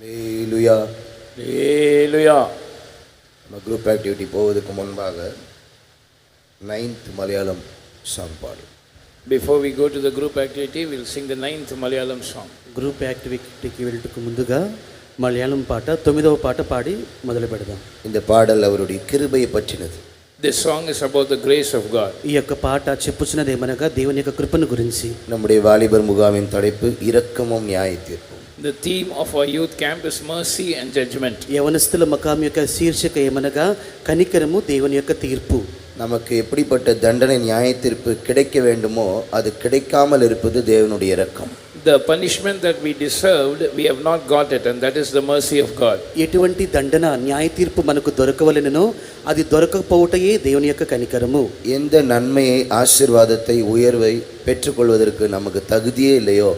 ஹல்லேலூயா. ஹல்லேலூயா. நம்ம group activity போவதற்கு முன்பாக 9th மலையாளம் சாங் பாடு. Before we go to the group activity, we'll sing the 9th Malayalam song. Group యాక్టివిటీకి వెళ్ళటకు ముందుగా మలయాళం పాట 9వ పాట పాడి మొదలు పెడదాం. இந்த பாடல் அவருடைய கிருபையை பற்றினது. This song is about the grace of God. ఈ యొక్క పాట చెప్పుచున్నది ఏమనగా దేవుని యొక్క కృపను గురించి. நம்முடைய வாலிபர் முகாமின் தலைப்பு இரக்கமும் நியாய தீர்ப்பும். The theme of our youth camp is mercy and judgment. యవనస్తుల మకాం యొక్క శీర్షిక ఏమనగా కనికరము దేవుని యొక్క తీర్పు. நமக்கு எப்படிப்பட்ட தண்டனை நியாய தீர்ப்பு கிடைக்க வேண்டுமோ அது கிடைக்காமல் இருப்பது தேவனுடைய இரக்கம். The punishment that we deserved, we have not got it, and that is the mercy of God. ఎటువంటి దండన న్యాయ తీర్పు మనకు దొరకవలెనో అది దొరకకపోవటయే దేవుని యొక్క కనికరము. எந்த நன்மையை ஆசீர்வாதத்தை உயர்வை பெற்றுக்கொள்வதற்கு நமக்கு தகுதியே இல்லையோ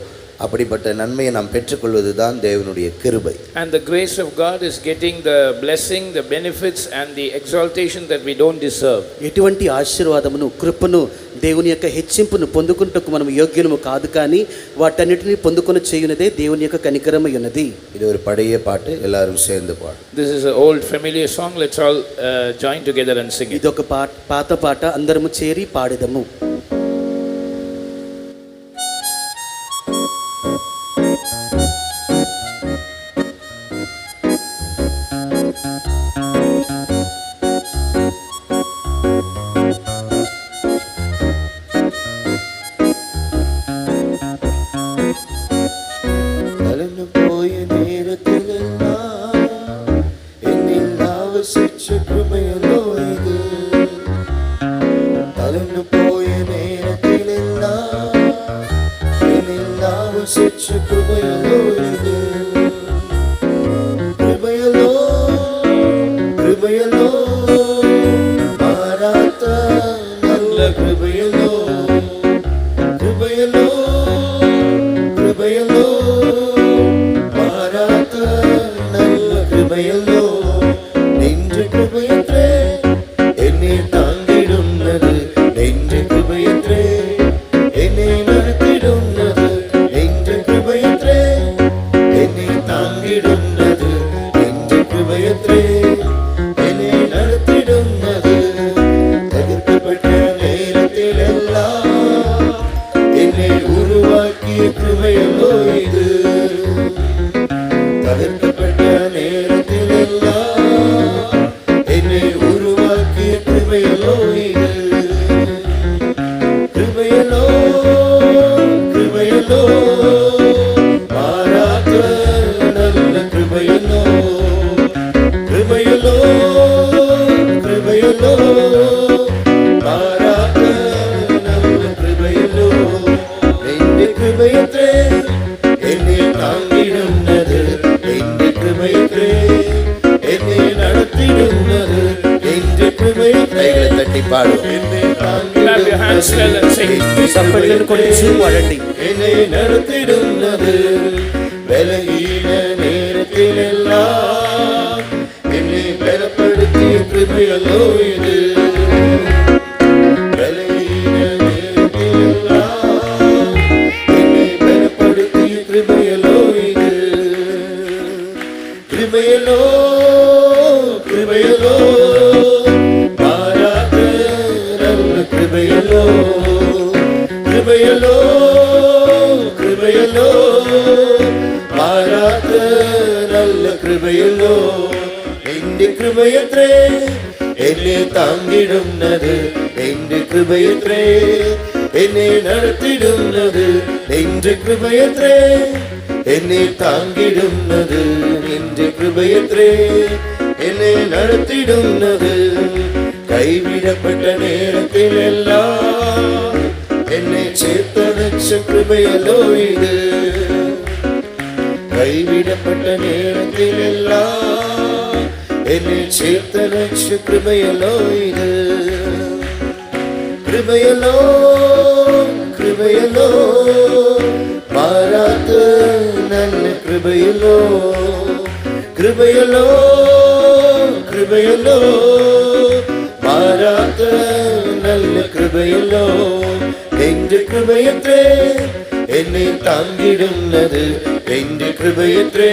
அப்படிப்பட்ட நன்மையை நாம் பெற்றுக்கொள்வது தான் தேவனுடைய கிருபை. And the grace of God is getting the blessing, the benefits and the exaltation that we don't deserve. ఎటువంటి ఆశీర్వాదమును కృపను దేవుని యొక్క హెచ్చింపును పొందుకుంటకు మనం యోగ్యులము కాదు, కానీ వాటన్నిటిని పొందుకొని చేయునదే దేవుని యొక్క కనికరమై ఉన్నది. இது ஒரு பழைய பாட்டு, எல்லாரும் சேர்ந்து பாடும். This is an old familiar song. Let's all join together and sing it. ఇదొక పాత పాట, అందరము చేరి పాడెదము. Clap your hands well and sing. చప్పట్లను కొట్టి పాడండి. என்னை நடத்திடுന്നത് பலகீன நேரத்திலெல்லாம் என்னை பலப்படுத்திய கிருபையல்லோ இது. பலகீன நேரத்திலெல்லாம் என்னை பலப்படுத்திய கிருபையல்லோ இது. கிருபையல்லோ கிருபையல்லோ மாறாத நல்ல கிருபையல்லோ கிருபையல்லோ கிருபையல்லோ மாறாத நல்ல கிருபையல்லோ எന്റെ கிருபையത്രേ എന്നെ താങ്ങിടുന്നത് എന്റെ കൃപയത്രേ എന്നെ നടത്തിടുന്നത് എന്റെ കൃപയത്രേ എന്നെ താങ്ങിടുന്നത് എന്റെ കൃപയത്രേ എന്നെ നടത്തിടുന്നത് കൈവിടപ്പെട്ട നേരത്തിലെല്ലാം എന്നെ ചേർത്തണച്ച കൃപയല്ലോ ഇത്. കൈവിടപ്പെട്ട നേരത്തിലെല്ലാം എന്നെ ചേർത്തണച്ച കൃപയല്ലോ ഇത്. കൃപയല്ലോ കൃപയല്ലോ മാറാത്ത നല്ല കൃപയല്ലോ. കൃപയല്ലോ കൃപയല്ലോ മാറാത്ത നല്ല കൃപയല്ലോ. എന്റെ കൃപയത്രേ എന്നെ താങ്ങിടുന്നത് എന്റെ കൃപയത്രേ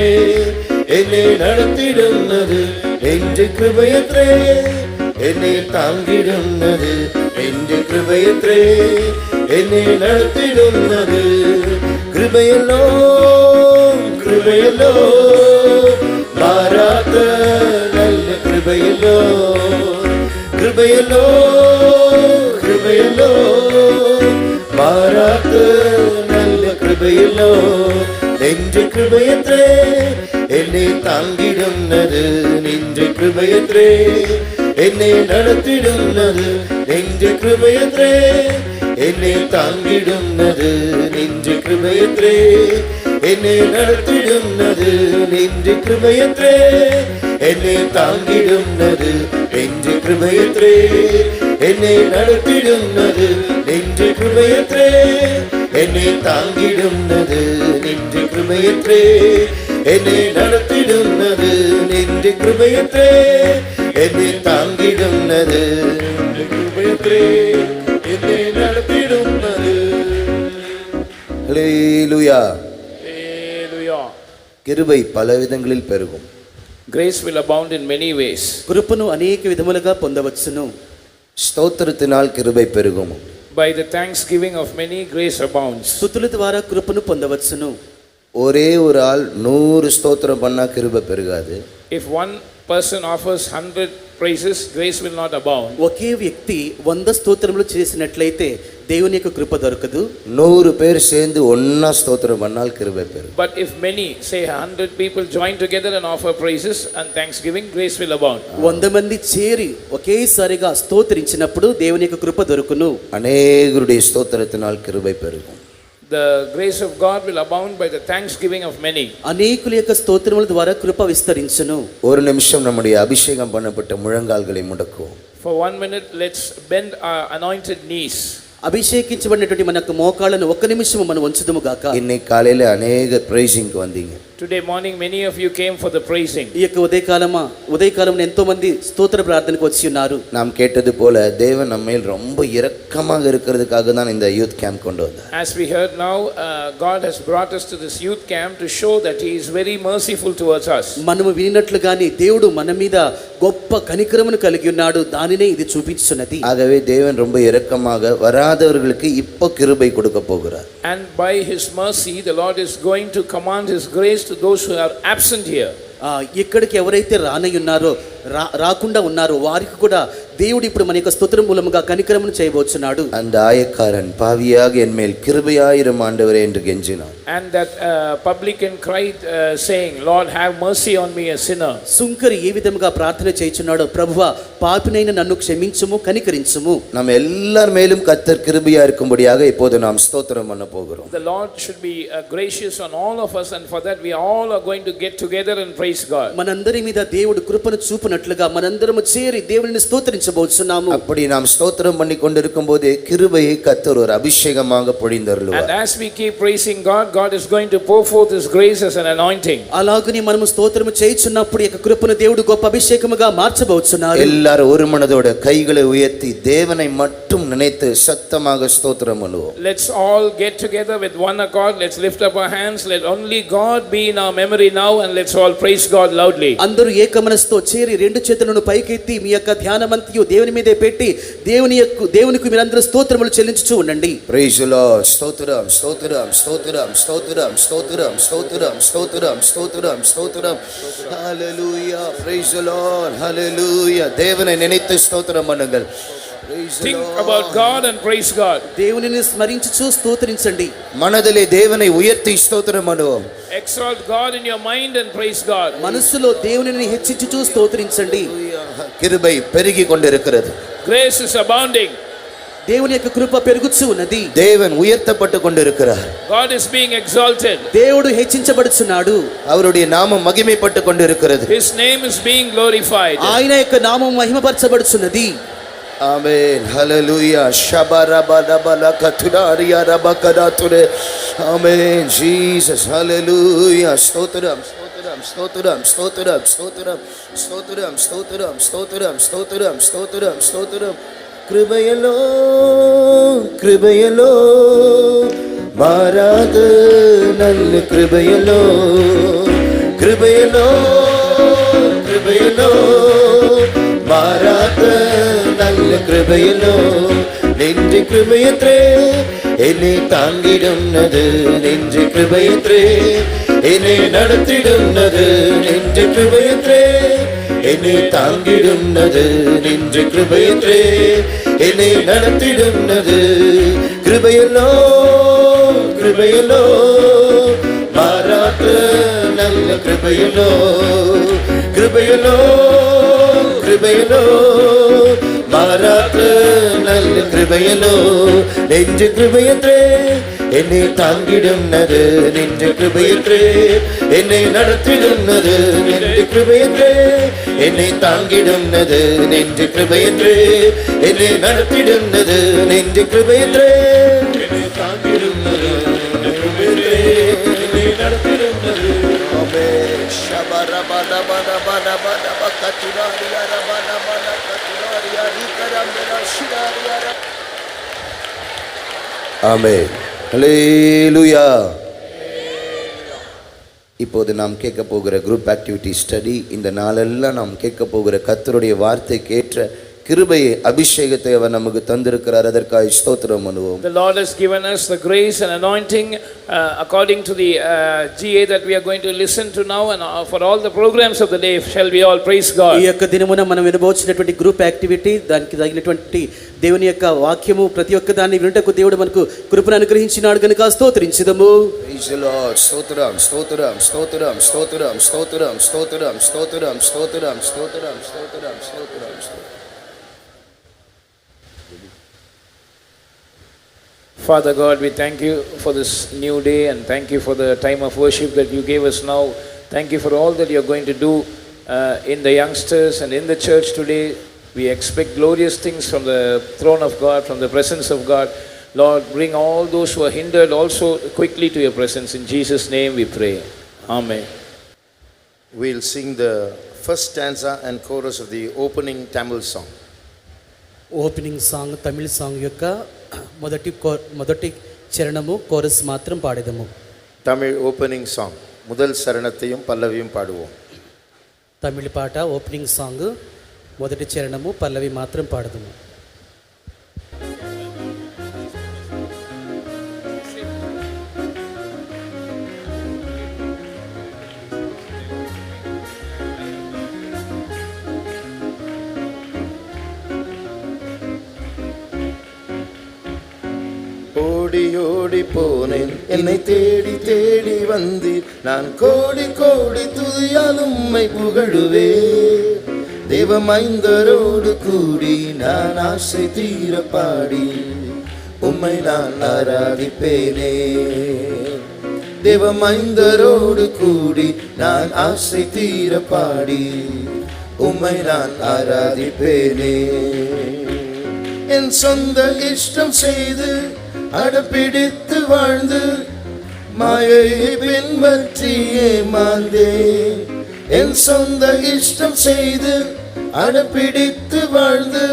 என்னை நடத்திடுന്നത് என்று கிருபையற்றே, என்னை தாங்கிடுന്നത് என்று கிருபையற்றே, என்னை நடத்திடுന്നത് கிருபையல்லோ, கிருபையல்லோ, மாறாத நல்ல கிருபையல்லோ, கிருபையல்லோ, கிருபையல்லோ, மாறாத நல்ல கிருபையல்லோ என்று கிருபையற்றே, என்னை தாங்கிடுന്നത് நின்று கிருபையற்றே, என்னை நடத்திடுന്നത് நின்று கிருபையற்றே, என்னை தாங்கிடுന്നത് நின்று கிருபையற்றே, என்னை நடத்திடுന്നത് நின்று கிருபையற்றே, என்னை தாங்கிடுന്നത് நின்று கிருபையற்றே, என்னை நடத்திடுന്നത് நின்று கிருபையற்றே, என்னை தாங்கிடுന്നത് நின்று கிருபையற்றே, என்னை நடத்திடுന്നത് நின்று கிருபையற்றே, என்னை தாங்கிடுന്നത് நின்று கிருபையற்றே, என்னை நடத்திடுന്നത്. ஹல்லேலூயா. Hallelujah. கிருபை பல விதங்களில் பெருகும். Grace will abound in many ways. కృపను అనేక విధములుగా పొందవచ్చును. ஸ்தோத்திரத்தினால் கிருபை பெருகும். By the thanksgiving of many, grace abounds. స్తుతుల ద్వారా కృపను పొందవచ్చును. ஒரே ஒரு ஆள் 100 ஸ்தோத்திரம் பண்ணா கிருபை பெருகாது. If one person offers 100 praises, grace will not abound. ఒకే వ్యక్తి 100 స్తోత్రములు చేసినట్లయితే దేవుని యొక్క కృప దొరకదు. 100 பேர் சேர்ந்து ஒண்ணா ஸ்தோத்திரம் பண்ணால் கிருபை பெருகும். But if many, say 100 people join together and offer praises and thanksgiving, grace will abound. 100 మంది చేరి ఒకేసారిగా స్తోత్రించినప్పుడు దేవుని యొక్క కృప దొరుకును. அநேகருடைய ஸ்தோத்திரத்தினால் கிருபை பெருகும். The grace of God will abound by the thanksgiving of many. అనేకుల యొక్క స్తోత్రముల ద్వారా కృప విస్తరించును. ஒரு நிமிஷம் நம்முடைய அபிஷேகம் பண்ணப்பட்ட முழங்கால்களை முடக்குவோம். For 1 minute, let's bend our anointed knees. అభిషేకించబడినటువంటి మనకు మోకాళ్ళను ఒక్క నిమిషం మనం ఉంచుదుము గాక. இன்னைக்கு காலையில அநேக பிரைசிங்க்கு வந்தீங்க. Today morning, many of you came for the praising. ఈ యొక్క ఉదయకాలంలో ఎంతో మంది స్తోత్ర ప్రార్థనకు వచ్చి ఉన్నారు. நாம் கேட்டது போல தேவன் நம்மேல் ரொம்ப இரக்கமாக இருக்கிறதுக்காக தான் இந்த யூத் கேம்ப் கொண்டு வந்தார். As we heard now, God has brought us to this youth camp to show that He is very merciful towards us. మనము వినినట్లుగానే దేవుడు మన మీద గొప్ప కనికరమును కలిగి ఉన్నాడు. దానినే ఇది చూపించున్నది. ஆகவே தேவன் ரொம்ப இரக்கமாக வராதவர்களுக்கு இப்போ கிருபை கொடுக்க போகிறார். And by His mercy, the Lord is going to command His grace to those who are absent here. ఇక్కడికి ఎవరైతే రానయ్యున్నారో రాకుండా ఉన్నారో వారికి కూడా దేవుడు ఇప్పుడు మన యొక్క స్తోత్రం మూలముగా కనికరమును చేయబోచున్నాడు. அந்த ஆயக்காரன் பாவியாக என்மேல் கிருபையாயிரும் ஆண்டவரே என்று கெஞ்சினான். And that publican cried, saying, Lord, have mercy on me, a sinner. సుంకరి ఏ విధముగా ప్రార్థన చేయుచున్నాడో, ప్రభువా పాపినైన నన్ను క్షమించుము, కనికరించుము. நம்ம எல்லார் மேலும் கர்த்தர் கிருபையா இருக்கும்படியாக இப்போது நாம் ஸ்தோத்திரம் பண்ண போகிறோம். The Lord should be gracious on all of us, and for that we all are going to get together and praise God. మనందరి మీద దేవుడు కృపను చూపునట్లుగా మనందరము చేరి దేవుని స్తోత్రించబోచున్నాము. அப்படி நாம் ஸ்தோத்திரம் பண்ணி கொண்டிருக்கும் போதே கிருபையை கர்த்தர் ஒரு அபிஷேகமாக பொழிந்தருளுவார். And as we keep praising God, God is going to pour forth His grace as an anointing. అలాగని మనము స్తోత్రము చేయుచున్నప్పుడు ఈ కృపను దేవుడు గొప్ప అభిషేకముగా మార్చబోచున్నాడు. எல்லாரும் ஒரு மனதோட கைகளை உயர்த்தி தேவனை மட்டும் நினைத்து சத்தமாக ஸ்தோத்திரம் பண்ணுவோம். Let's all get together with one accord. Let's lift up our hands. Let only God be in our memory now, and let's all praise God loudly. అందరూ ఏక మనసుతో చేరి రెండు చేతులను పైకెత్తి మీ యొక్క ధ్యానమంతయు దేవుని మీదే పెట్టి దేవునికి మీరందరూ స్తోత్రములు చెల్లించుచూ ఉండండి. Praise the Lord. ஸ்தோத்திரம் ஸ்தோத்திரம் ஸ்தோத்திரம் ஸ்தோத்திரம் ஸ்தோத்திரம் ஸ்தோத்திரம் ஸ்தோத்திரம் ஸ்தோத்திரம் ஸ்தோத்திரம். Hallelujah. Praise the Lord. Hallelujah. தேவனை நினைத்து ஸ்தோத்திரம் பண்ணுங்கள். Think about God and praise God. దేవునిని స్మరించుచూ స్తోత్రించండి. மனதிலே தேவனை உயர்த்தி ஸ்தோத்திரம் பண்ணுவோம். Exalt God in your mind and praise God. మనసులో దేవునిని హెచ్చించుచూ స్తోత్రించండి. கிருபை பெருகி கொண்டிருக்கிறது. Grace is abounding. దేవుని యొక్క కృప పెరుగుచూ ఉన్నది. தேவன் உயர்த்தப்பட்டு கொண்டிருக்கிறார். God is being exalted. దేవుడు హెచ్చించబడుచున్నాడు. அவருடைய நாமம் மகிமைப்பட்டு கொண்டிருக்கிறது. His name is being glorified. ఆయన యొక్క నామం మహిమపరచబడుచున్నది. Amen. Hallelujah. Shabarabadabala katudariya rabakadature. Amen. Jesus. Hallelujah. Stotram, stotram, stotram, stotram, stotram, stotram, stotram, stotram, stotram, stotram, stotram. கிருபையலோ கிருபையலோ மாறாத நல்ல கிருபையலோ கிருபையிலோ கிருபையிலோ மாறாத நல்ல கிருபையிலோ நெஞ்சு கிருபையற்றே என்னை தாங்கிடுன்னது நெஞ்சு கிருபையற்றே என்னை நடத்திடுன்னது நெஞ்சு கிருபையற்றே என்னை தாங்கிடுன்னது நெஞ்சு கிருபையற்றே என்னை நடத்திடுன்னது கிருபையிலோ கிருபையிலோ மாறாத நல்ல கிருபையிலோ கிருபையிலோ கிருபையிலோ மாறாத நல்ல கிருபையிலோ நெஞ்சு கிருபையற்றே என்னை தாங்கிடுன்னது நெஞ்சு கிருபையற்றே என்னை நடத்திடுன்னது நெஞ்சு கிருபையற்றே என்னை தாங்கிடுன்னது நெஞ்சு கிருபையற்றே என்னை நடத்திடுன்னது நெஞ்சு கிருபையற்றே என்னை தாங்கிடுன்னது நெஞ்சு கிருபையற்றே என்னை நடத்திடுன்னது ஆமே ஷபரபரபரபரபரப கத்துராரியா ரபரபர கத்துராரியா ரிகரம்பர ஷிராரியா ஆமென் ஹல்லேலூயா. இப்போது நாம் கேட்க போகிற குரூப் ஆக்டிவிட்டி ஸ்டடி, இந்த நாளெல்லாம் நாம் கேட்க போகிற கர்த்தருடைய வார்த்தைக்கு ஏற்ற கிருபையை அபிஷேகத்தை அவர் நமக்கு தந்திருக்கிறார். அதற்காக ஸ்தோத்திரம் பண்ணுவோம். The Lord has given us the grace and anointing according to the GA that we are going to listen to now, and for all the programs of the day shall we all praise God. ఈ యొక్క దినమున మనం వినబోచినటువంటి group activity, దానికి తగినటువంటి దేవుని యొక్క వాక్యము ప్రతి ఒక్క దాన్ని వినుటకు దేవుడు మనకు కృపను అనుగ్రహించినాడు కనుక స్తోత్రించుదము. Praise the Lord. స్తోత్రం స్తోత్రం స్తోత్రం స్తోత్రం స్తోత్రం స్తోత్రం స్తోత్రం స్తోత్రం స్తోత్రం స్తోత్రం స్తోత్రం. Father God, we thank you for this new day, and thank you for the time of worship that you gave us now. Thank you for all that you are going to do in the youngsters and in the church today. We expect glorious things from the throne of God, from the presence of God. Lord, bring all those who are hindered also quickly to your presence. In Jesus' name we pray. Amen. We'll sing the first stanza and chorus of the opening Tamil song. Opening song Tamil song యొక్క మొదటి చరణము chorus మాత్రం పాడేదము. Tamil opening song. முதல் சரணத்தையும் பல்லவியும் பாடுவோம். తమిళ పాట opening song మొదటి చరణము పల్లవి మాత్రం పాడదము. ஓடி ஓடி போனேன் என்னை தேடி தேடி வந்தீர், நான் கோடி கோடி துதியால் உம்மை புகழுவே. தேவமைந்தரோடு கூடி நான் ஆசை தீர பாடி உம்மை நான் ஆராதிப்பேனே. தேவமைந்தரோடு கூடி நான் ஆசை தீர பாடி உம்மை நான் ஆராதிப்பேனே. என் சொந்த இஷ்டம் செய்து அடப்பிடித்து வாழ்ந்து மாயையை பின்பற்றியே மாந்தேன். என் சொந்த இஷ்டம் செய்து அடப்பிடித்து வாழ்ந்து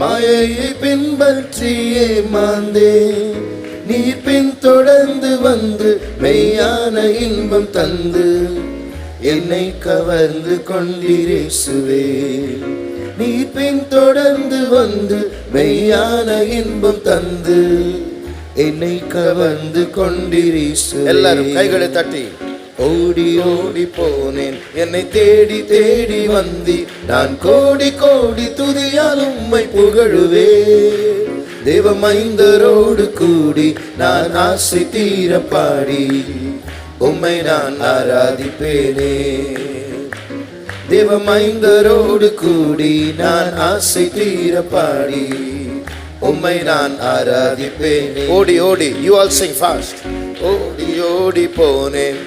மாயையை பின்பற்றியே மாந்தேன். நீர் பின் தொடர்ந்து வந்து மெய்யான இன்பம் தந்து என்னை கவர்ந்து கொண்டிரேசுவே. நீர் பின் தொடர்ந்து வந்து மெய்யான இன்பம் தந்து என்னை கவர்ந்து கொண்டிரேசுவே. எல்லாரும் கைகளை தட்டி ஓடி ஓடி போனேன் என்னை தேடி தேடி வந்தி, நான் கோடி கோடி துதியால் உம்மை புகழுவே. தேவமைந்தரோடு கூடி நான் ஆசை தீர பாடி உம்மை நான் ஆராதிப்பேனே. தேவமைந்தரோடு கூடி நான் ஆசை தீர பாடி உம்மை நான் ஆராதிப்பேனே. ஓடி ஓடி, you all sing fast. ஓடி ஓடி போனேன்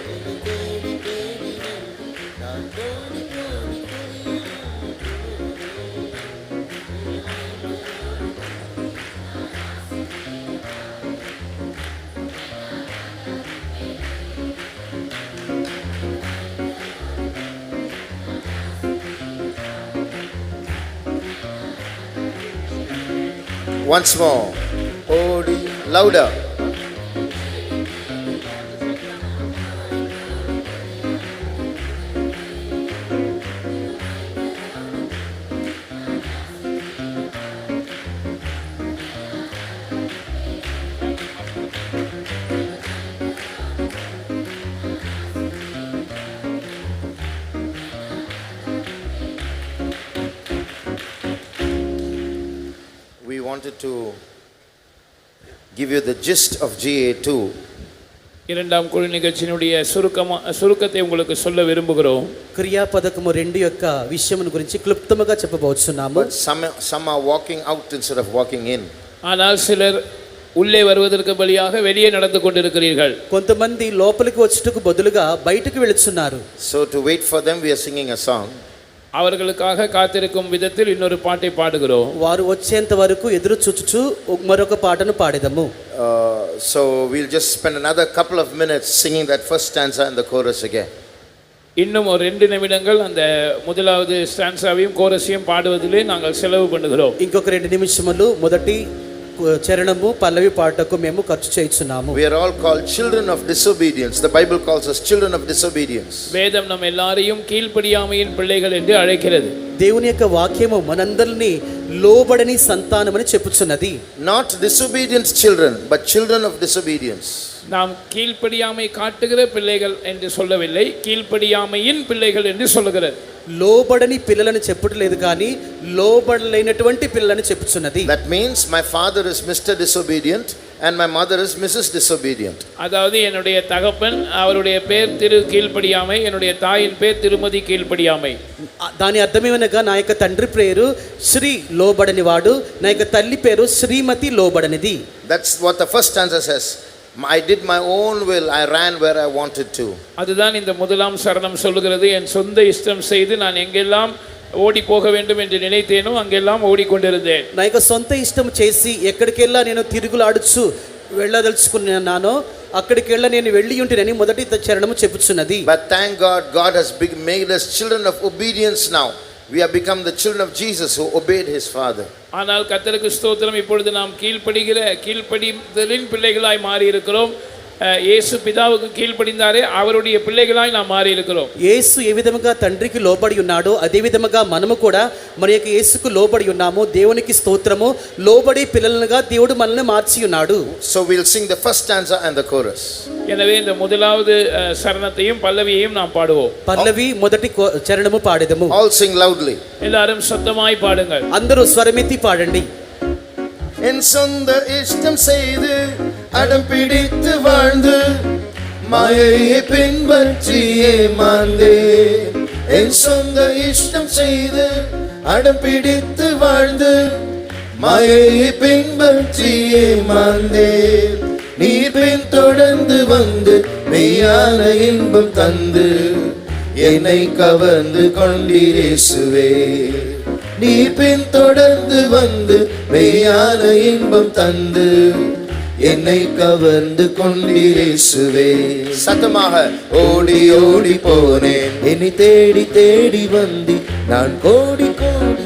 once more. Odi, louder. wanted to give you the gist of GA2. இரண்டாம் குழு நிகழ்ச்சியினுடைய சுருக்கத்தை உங்களுக்கு சொல்ல விரும்புகிறோம். క్రియాపదకము 2 యొక్క విషయమును గురించి క్లుప్తముగా చెప్పబోతున్నాము. But some are walking out instead of walking in. ஆனால் சிலர் உள்ளே வருவதற்கு பலியாக வெளியே நடந்து கொண்டிருக்கிறீர்கள். కొంతమంది లోపలికి వచ్చుటకు బదులుగా బయటికి వెళుతున్నారు. So to wait for them we are singing a song. அவர்களுக்காக காத்திருக்கும் விதத்தில் இன்னொரு பாட்டை பாடுகிறோம். వారు వచ్చేంత వరకు ఎదురు చూచుచు మరొక పాటను పాడెదము. So we'll just spend another couple of minutes singing that first stanza and the chorus again. இன்னும் ஒரு 2 நிமிடங்கள் அந்த முதலாவது ஸ்டான்ஸாவையும் கோரஸையும் பாடுவதிலே நாங்கள் செலவு பண்ணுகிறோம். ఇంకొక 2 నిమిషములు మొదటి చరణము పల్లవి పాటకు మేము ఖర్చు చేస్తున్నాము. We are all called children of disobedience. The Bible calls us children of disobedience. வேதம் நம்ம எல்லாரையும் கீழ்ப்படியாமையின் பிள்ளைகள் என்று அழைக்கிறது. దేవుని యొక్క వాక్యము మనందరినీ లోబడని సంతానమని చెప్పుచున్నది. Not disobedient children, but children of disobedience. நாம் கீழ்ப்படியாமை காட்டுகிற பிள்ளைகள் என்று சொல்லவில்லை, கீழ்ப்படியாமையின் பிள்ளைகள் என்று சொல்லுகிறது. లోబడని పిల్లలని చెప్పట్లేదు కానీ లోబడలేనటువంటి పిల్లలని చెప్పుచున్నది. That means my father is Mr. Disobedient and my mother is Mrs. Disobedient. அதாவது என்னுடைய தகப்பன் அவருடைய பேர் திரு கீழ்ப்படியாமை, என்னுடைய தாயின் பேர் திருமதி கீழ்ப்படியாமை. దాని అర్థమేమనగా నా యొక్క తండ్రి పేరు శ్రీ లోబడని వాడు, నా యొక్క తల్లి పేరు శ్రీమతి లోబడనిది. That's what the first stanza says. I did my own will, I ran where I wanted to. அதுதான் இந்த முதலாம் சரணம் சொல்லுகிறது. என் சொந்த இஷ்டம் செய்து நான் எங்கெல்லாம் ஓடி போக வேண்டும் என்று நினைத்தேனோ அங்கெல்லாம் ஓடிக்கொண்டிருந்தேன். నా యొక్క సొంత ఇష్టం చేసి ఎక్కడికెళ్ళా నేను తిరుగులాడుచు వెళ్ళదలుచుకున్నానో అక్కడికెళ్ళా నేను వెళ్ళి ఉంటేనని మొదటి చరణము చెప్పుచున్నది. But thank God, God has made us children of obedience now. We have become the children of Jesus who obeyed his father. ஆனால் கர்த்தருக்கு ஸ்தோத்திரம், இப்பொழுது நாம் கீழ்ப்படிதலின் பிள்ளைகளாய் மாறி இருக்கிறோம். యేసు పితాவுకు కీழ்పడిందారే அவருடைய பிள்ளைகளாய் நாம் மாறி இருக்கிறோம். యేసు ఏ విధముగా తండ్రికి లోబడి ఉన్నాడో అదే విధముగా మనము కూడా మన యొక్క యేసుకు లోబడి ఉన్నాము. దేవునికి స్తోత్రము. లోబడి పిల్లలుగా దేవుడు మనల్ని మార్చి ఉన్నాడు. So we'll sing the first stanza and the chorus. எனவே இந்த முதலாவது சரணத்தையும் பல்லவியையும் நாம் பாடுவோம். పల్లవి మొదటి చరణము పాడెదము. All sing loudly. எல்லாரும் சத்தமாய் பாடுங்கள். అందరూ స్వరమెత్తి పాడండి. என் சொந்த இஷ்டம் செய்து அடம் பிடித்து வாழ்ந்து மாயையை பின்பற்றியே மாந்தேன். என் சொந்த இஷ்டம் செய்து அடம் பிடித்து வாழ்ந்து மாயையை பின்பற்றியே மாந்தேன். நீர் பின் தொடர்ந்து வந்து மெய்யான இன்பம் தந்து என்னை கவர்ந்து கொண்டீர் இயேசுவே. நீ பின் தொடர்ந்து வந்து மெய்யான இன்பம் தந்து என்னை கவர்ந்து கொண்டீர் இயேசுவே. சத்தமாக ஓடி ஓடி போனேன், என்னை தேடி தேடி வந்தி நான் கோடி கோடி.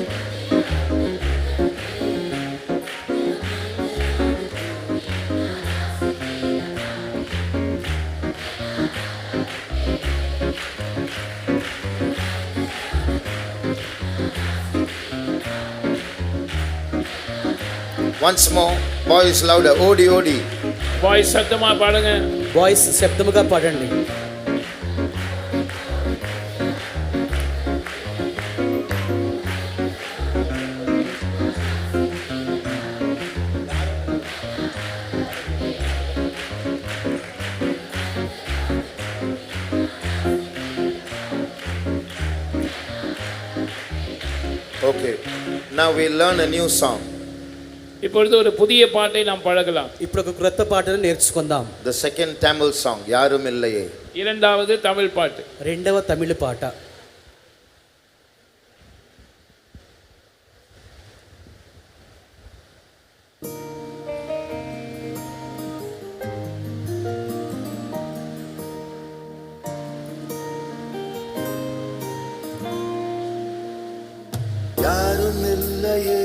Once more, boys louder, odi odi. Boys சத்தமா பாடுங்க. వాయిస్ శబ్దముగా పాడండి. Okay, now we learn a new song. இப்பொழுது ஒரு புதிய பாட்டை நாம் பழகலாம். ఇప్పుడు ఒక క్రొత్త పాటను నేర్చుకుందాం. The second Tamil song, யாரும் இல்லையே. இரண்டாவது தமிழ் பாட்டு. రెండవ తమిళ పాట. யாரும் இல்லையே,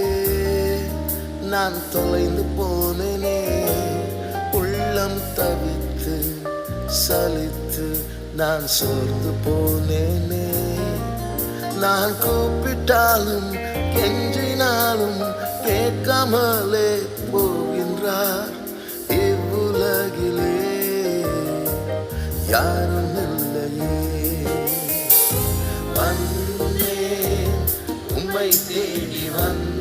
நான் தொலைந்து போனேனே, உள்ளம் தவித்து சலித்து நான் சோர்ந்து போனேனே. நான் கூப்பிட்டாலும் கெஞ்சினாலும் கேட்காமலே போகின்றார் இவ்வுலகிலே. யாரும் இல்லையே, வந்தேன் உம்மை தேடி வந்தேன்,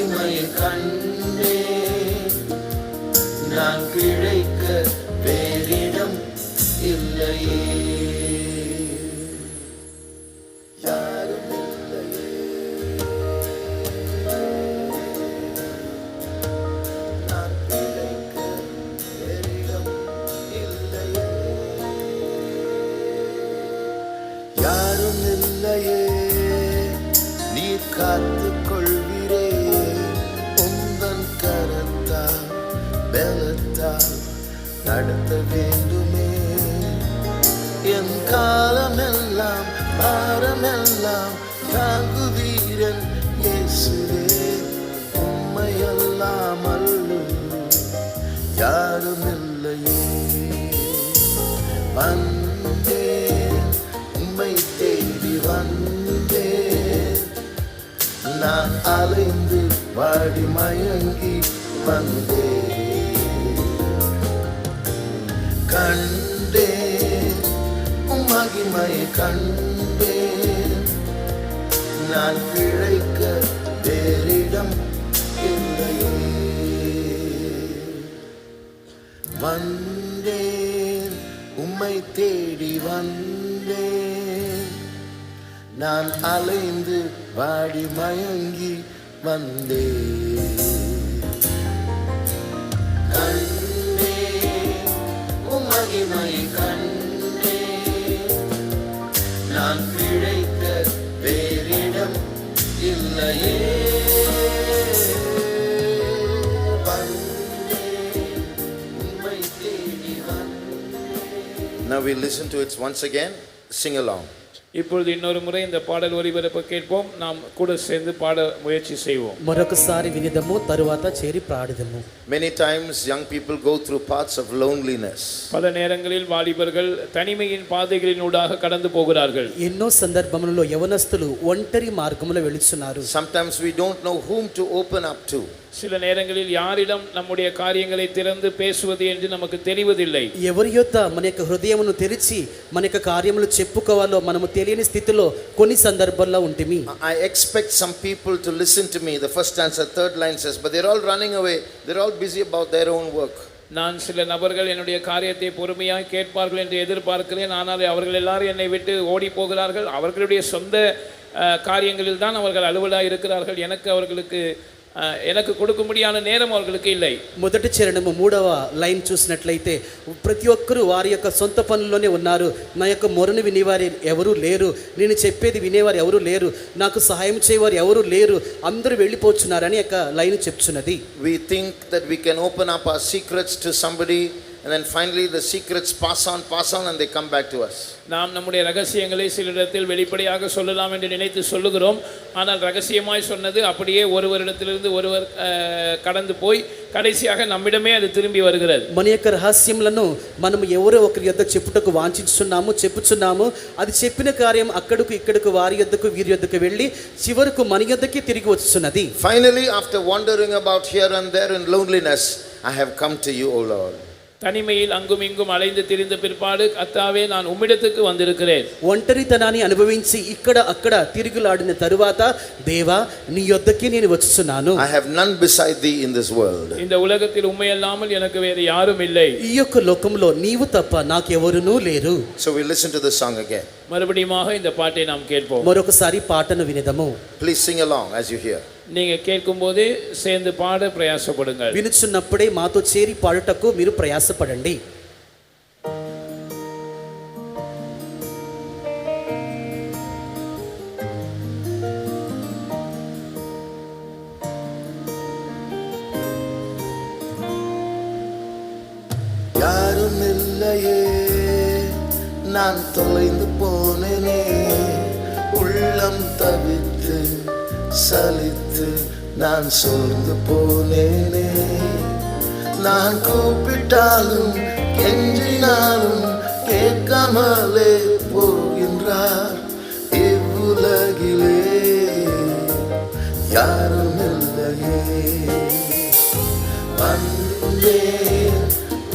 மகிமையை கண்டே நான் பிழைக்க வேறிடம் இல்லையே யாரும் இல்லையே நான் பிழைக்க வேறிடம் இல்லையே யாரும் இல்லையே நீர் காத்துக் கொள்வீரே உந்தன் கரத்தால் பலத்தால் நடத்த வேண்டுமே என் காலமெல்லாம் பாரமெல்லாம் தாங்குவீரன் இயேசுவே உம்மையெல்லாம் அல்ல யாரும் இல்லையே வந்தேன் உம்மை தேடி வந்தேன் நான் அலைந்து வாடி மயங்கி வந்தேன் கண்டேன் உம் மகிமையை கண்டேன் நான் பிழைக்க வேறிடம் இல்லையே வந்தேன் உம்மை தேடி வந்தேன் நான் அலைந்து வாடி மயங்கி வந்தேன் கண்டேன் உம் மகிமையை கண்டேன் நான் பிழைக்க வேறிடம் இல்லையே வந்தேன் உம்மை தேடி வந்தேன். Now we listen to it once again. Sing along. இப்பொழுது இன்னொரு முறை இந்த பாடல் ஒலிபரப்ப கேட்போம். நாம் கூட சேர்ந்து பாட முயற்சி செய்வோம். మరొకసారి వినిదము తరువాత చేరి పాడదము. Many times young people go through paths of loneliness. பல நேரங்களில் வாலிபர்கள் தனிமையின் பாதைகளினூடாக கடந்து போகிறார்கள். ఎన్నో సందర్భములలో యవనస్తులు ఒంటరి మార్గములో వెళుచున్నారు. Sometimes we don't know whom to open up to. சில நேரங்களில் யாரிடம் நம்முடைய காரியங்களை திறந்து பேசுவது என்று நமக்கு தெரிவதில்லை. ఎవరి యొద్ద మన యొక్క హృదయమును తెరిచి మన యొక్క కార్యములు చెప్పుకోవాలో మనము తెలియని స్థితిలో కొన్ని సందర్భాల్లో ఉంటిమి. I expect some people to listen to me. The first stanza, third line says, but they're all running away. They're all busy about their own work. நான் சில நபர்கள் என்னுடைய காரியத்தை பொறுமையாக கேட்பார்கள் என்று எதிர்பார்க்கிறேன். ஆனால் அவர்கள் எல்லாரும் என்னை விட்டு ஓடி போகிறார்கள். அவர்களுடைய சொந்த காரியங்களில் தான் அவர்கள் அலுவலாக இருக்கிறார்கள். எனக்கு கொடுக்கும்படியான நேரம் அவர்களுக்கு இல்லை. మొదటి చరణము 3వ లైన్ చూసినట్లయితే ప్రతి ఒక్కరూ వారి యొక్క సొంత పనుల్లోనే ఉన్నారు. నా యొక్క మొరను వినేవారు ఎవరూ లేరు, నేను చెప్పేది వినేవారు ఎవరూ లేరు, నాకు సహాయం చేయవారు ఎవరూ లేరు, అందరూ వెళ్ళిపోతున్నారని యొక్క లైన్ చెప్తున్నది. We think that we can open up our secrets to somebody and then finally the secrets pass on and they come back to us. நாம் நம்முடைய ரகசியங்களை சிலரிடத்தில் வெளிப்படையாக சொல்லலாம் என்று நினைத்து சொல்லுகிறோம். ஆனால் ரகசியமாய் சொன்னது அப்படியே ஒருவரிடத்திலிருந்து ஒருவர் கடந்து போய் கடைசியாக நம்மிடமே அது திரும்பி வருகிறது. మన యొక్క రహస్యములను మనం ఎవరో ఒకరి యొద్ద చెప్పుటకు చెప్పుచున్నాము. అది చెప్పిన కార్యం అక్కడకు ఇక్కడకు వారి యొద్దకు వీరి యొద్దకు వెళ్ళి చివరకు మన యొద్దకి తిరిగి వచ్చుచున్నది. Finally, after wandering about here and there in loneliness, I have come to you, O Lord. தனிமையில் அங்கும் இங்கும் அலைந்து திரிந்த பிற்பாடு கர்த்தாவே நான் உம்மிடத்துக்கு வந்திருக்கிறேன். ఒంటరితనాన్ని అనుభవించి ఇక్కడ అక్కడ తిరుగులాడిన తరువాత దేవా నీ యొద్దకి నేను వచ్చుచున్నాను. I have none beside thee in this world. இந்த உலகத்தில் உம்மை அல்லாமல் எனக்கு வேறு யாரும் இல்லை. ఈ యొక్క లోకంలో నీవు తప్ప నాకెవరునూ లేరు. So we listen to the song again. மறுபடியுமாக இந்த பாட்டை நாம் கேட்போம். మరొకసారి పాటను వినదము. Please sing along as you hear. நீங்க கேட்கும்போது சேர்ந்து பாட பிரயாசப்படுங்கள். వినుచున్నప్పుడే మాతో చేరి పాడుటకు మీరు ప్రయాసపడండి. யாரும் இல்லையே நான் தொலைந்து போனேனே உள்ளம் தவித்து சலித்து நான் சோர்ந்து போனேனே நான் கூப்பிட்டாலும் கெஞ்சினாலும் கேட்காமலே போகின்றார் இவ்வுலகிலே யாரும் இல்லையே வந்தேன்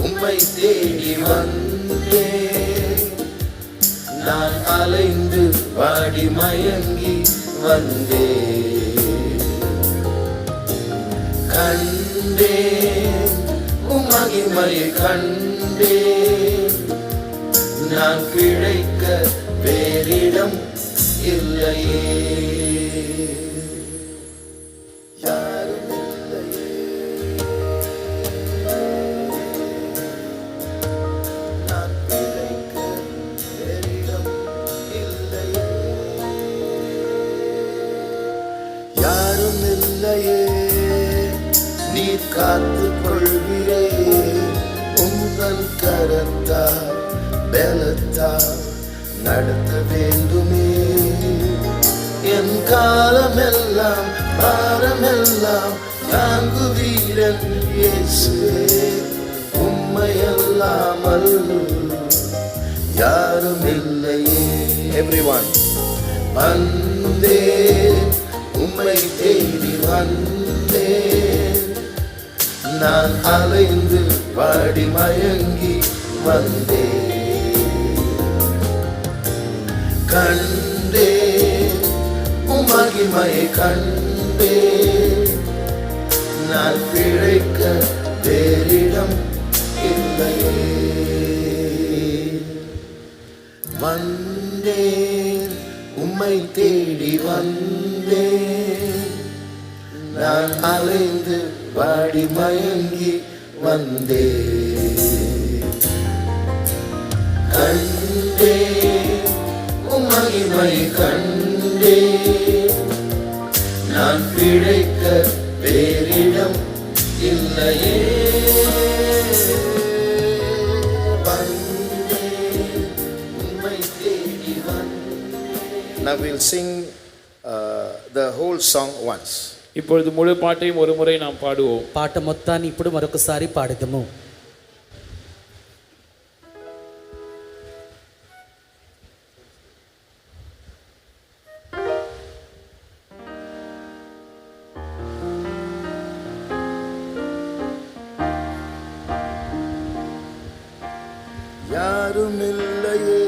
உம்மை தேடி வந்தேன் நான் அலைந்து வாடி மயங்கி வந்தேன் கண்டேன் உம் மகிமையை கண்டேன் நான் பிழைக்க வேறிடம் இல்லையே யாரும் இல்லையே நான் பிழைக்க வேறிடம் இல்லையே யாரும் இல்லையே நீர் காத்துக் கொள்கிறே உங்கள் கரத்தா பலத்தா நடத்த வேண்டுமே என் காலமெல்லாம் பாரமெல்லாம் தாங்குவீரன் இயேசுவே உம்மையல்லாமல் யாரும் இல்லையே எவ்ரிவன் வந்தே உம்மை தேடி வந்தே நான் அலைந்து பாடி மயங்கி வந்தே கண்டே உம் மகிமையை கண்டே நான் பிழைக்க வேறிடம் இல்லையே வந்தேன் உம்மை தேடி வந்தேன் நான் அலைந்து பாடி மயங்கி வந்தேன் கண்டேன் உம் மகிமை கண்டேன் நான் பிழைக்க வேறிடம் இல்லையே வந்தேன் உம்மை தேடி வந்தேன். Now we'll sing the whole song once. இப்பொழுது முழு பாட்டையும் ஒரு முறை நாம் பாடுவோம். పాట మొత్తాన్ని ఇప్పుడు మరొకసారి పాడదాము. யாரும் இல்லையே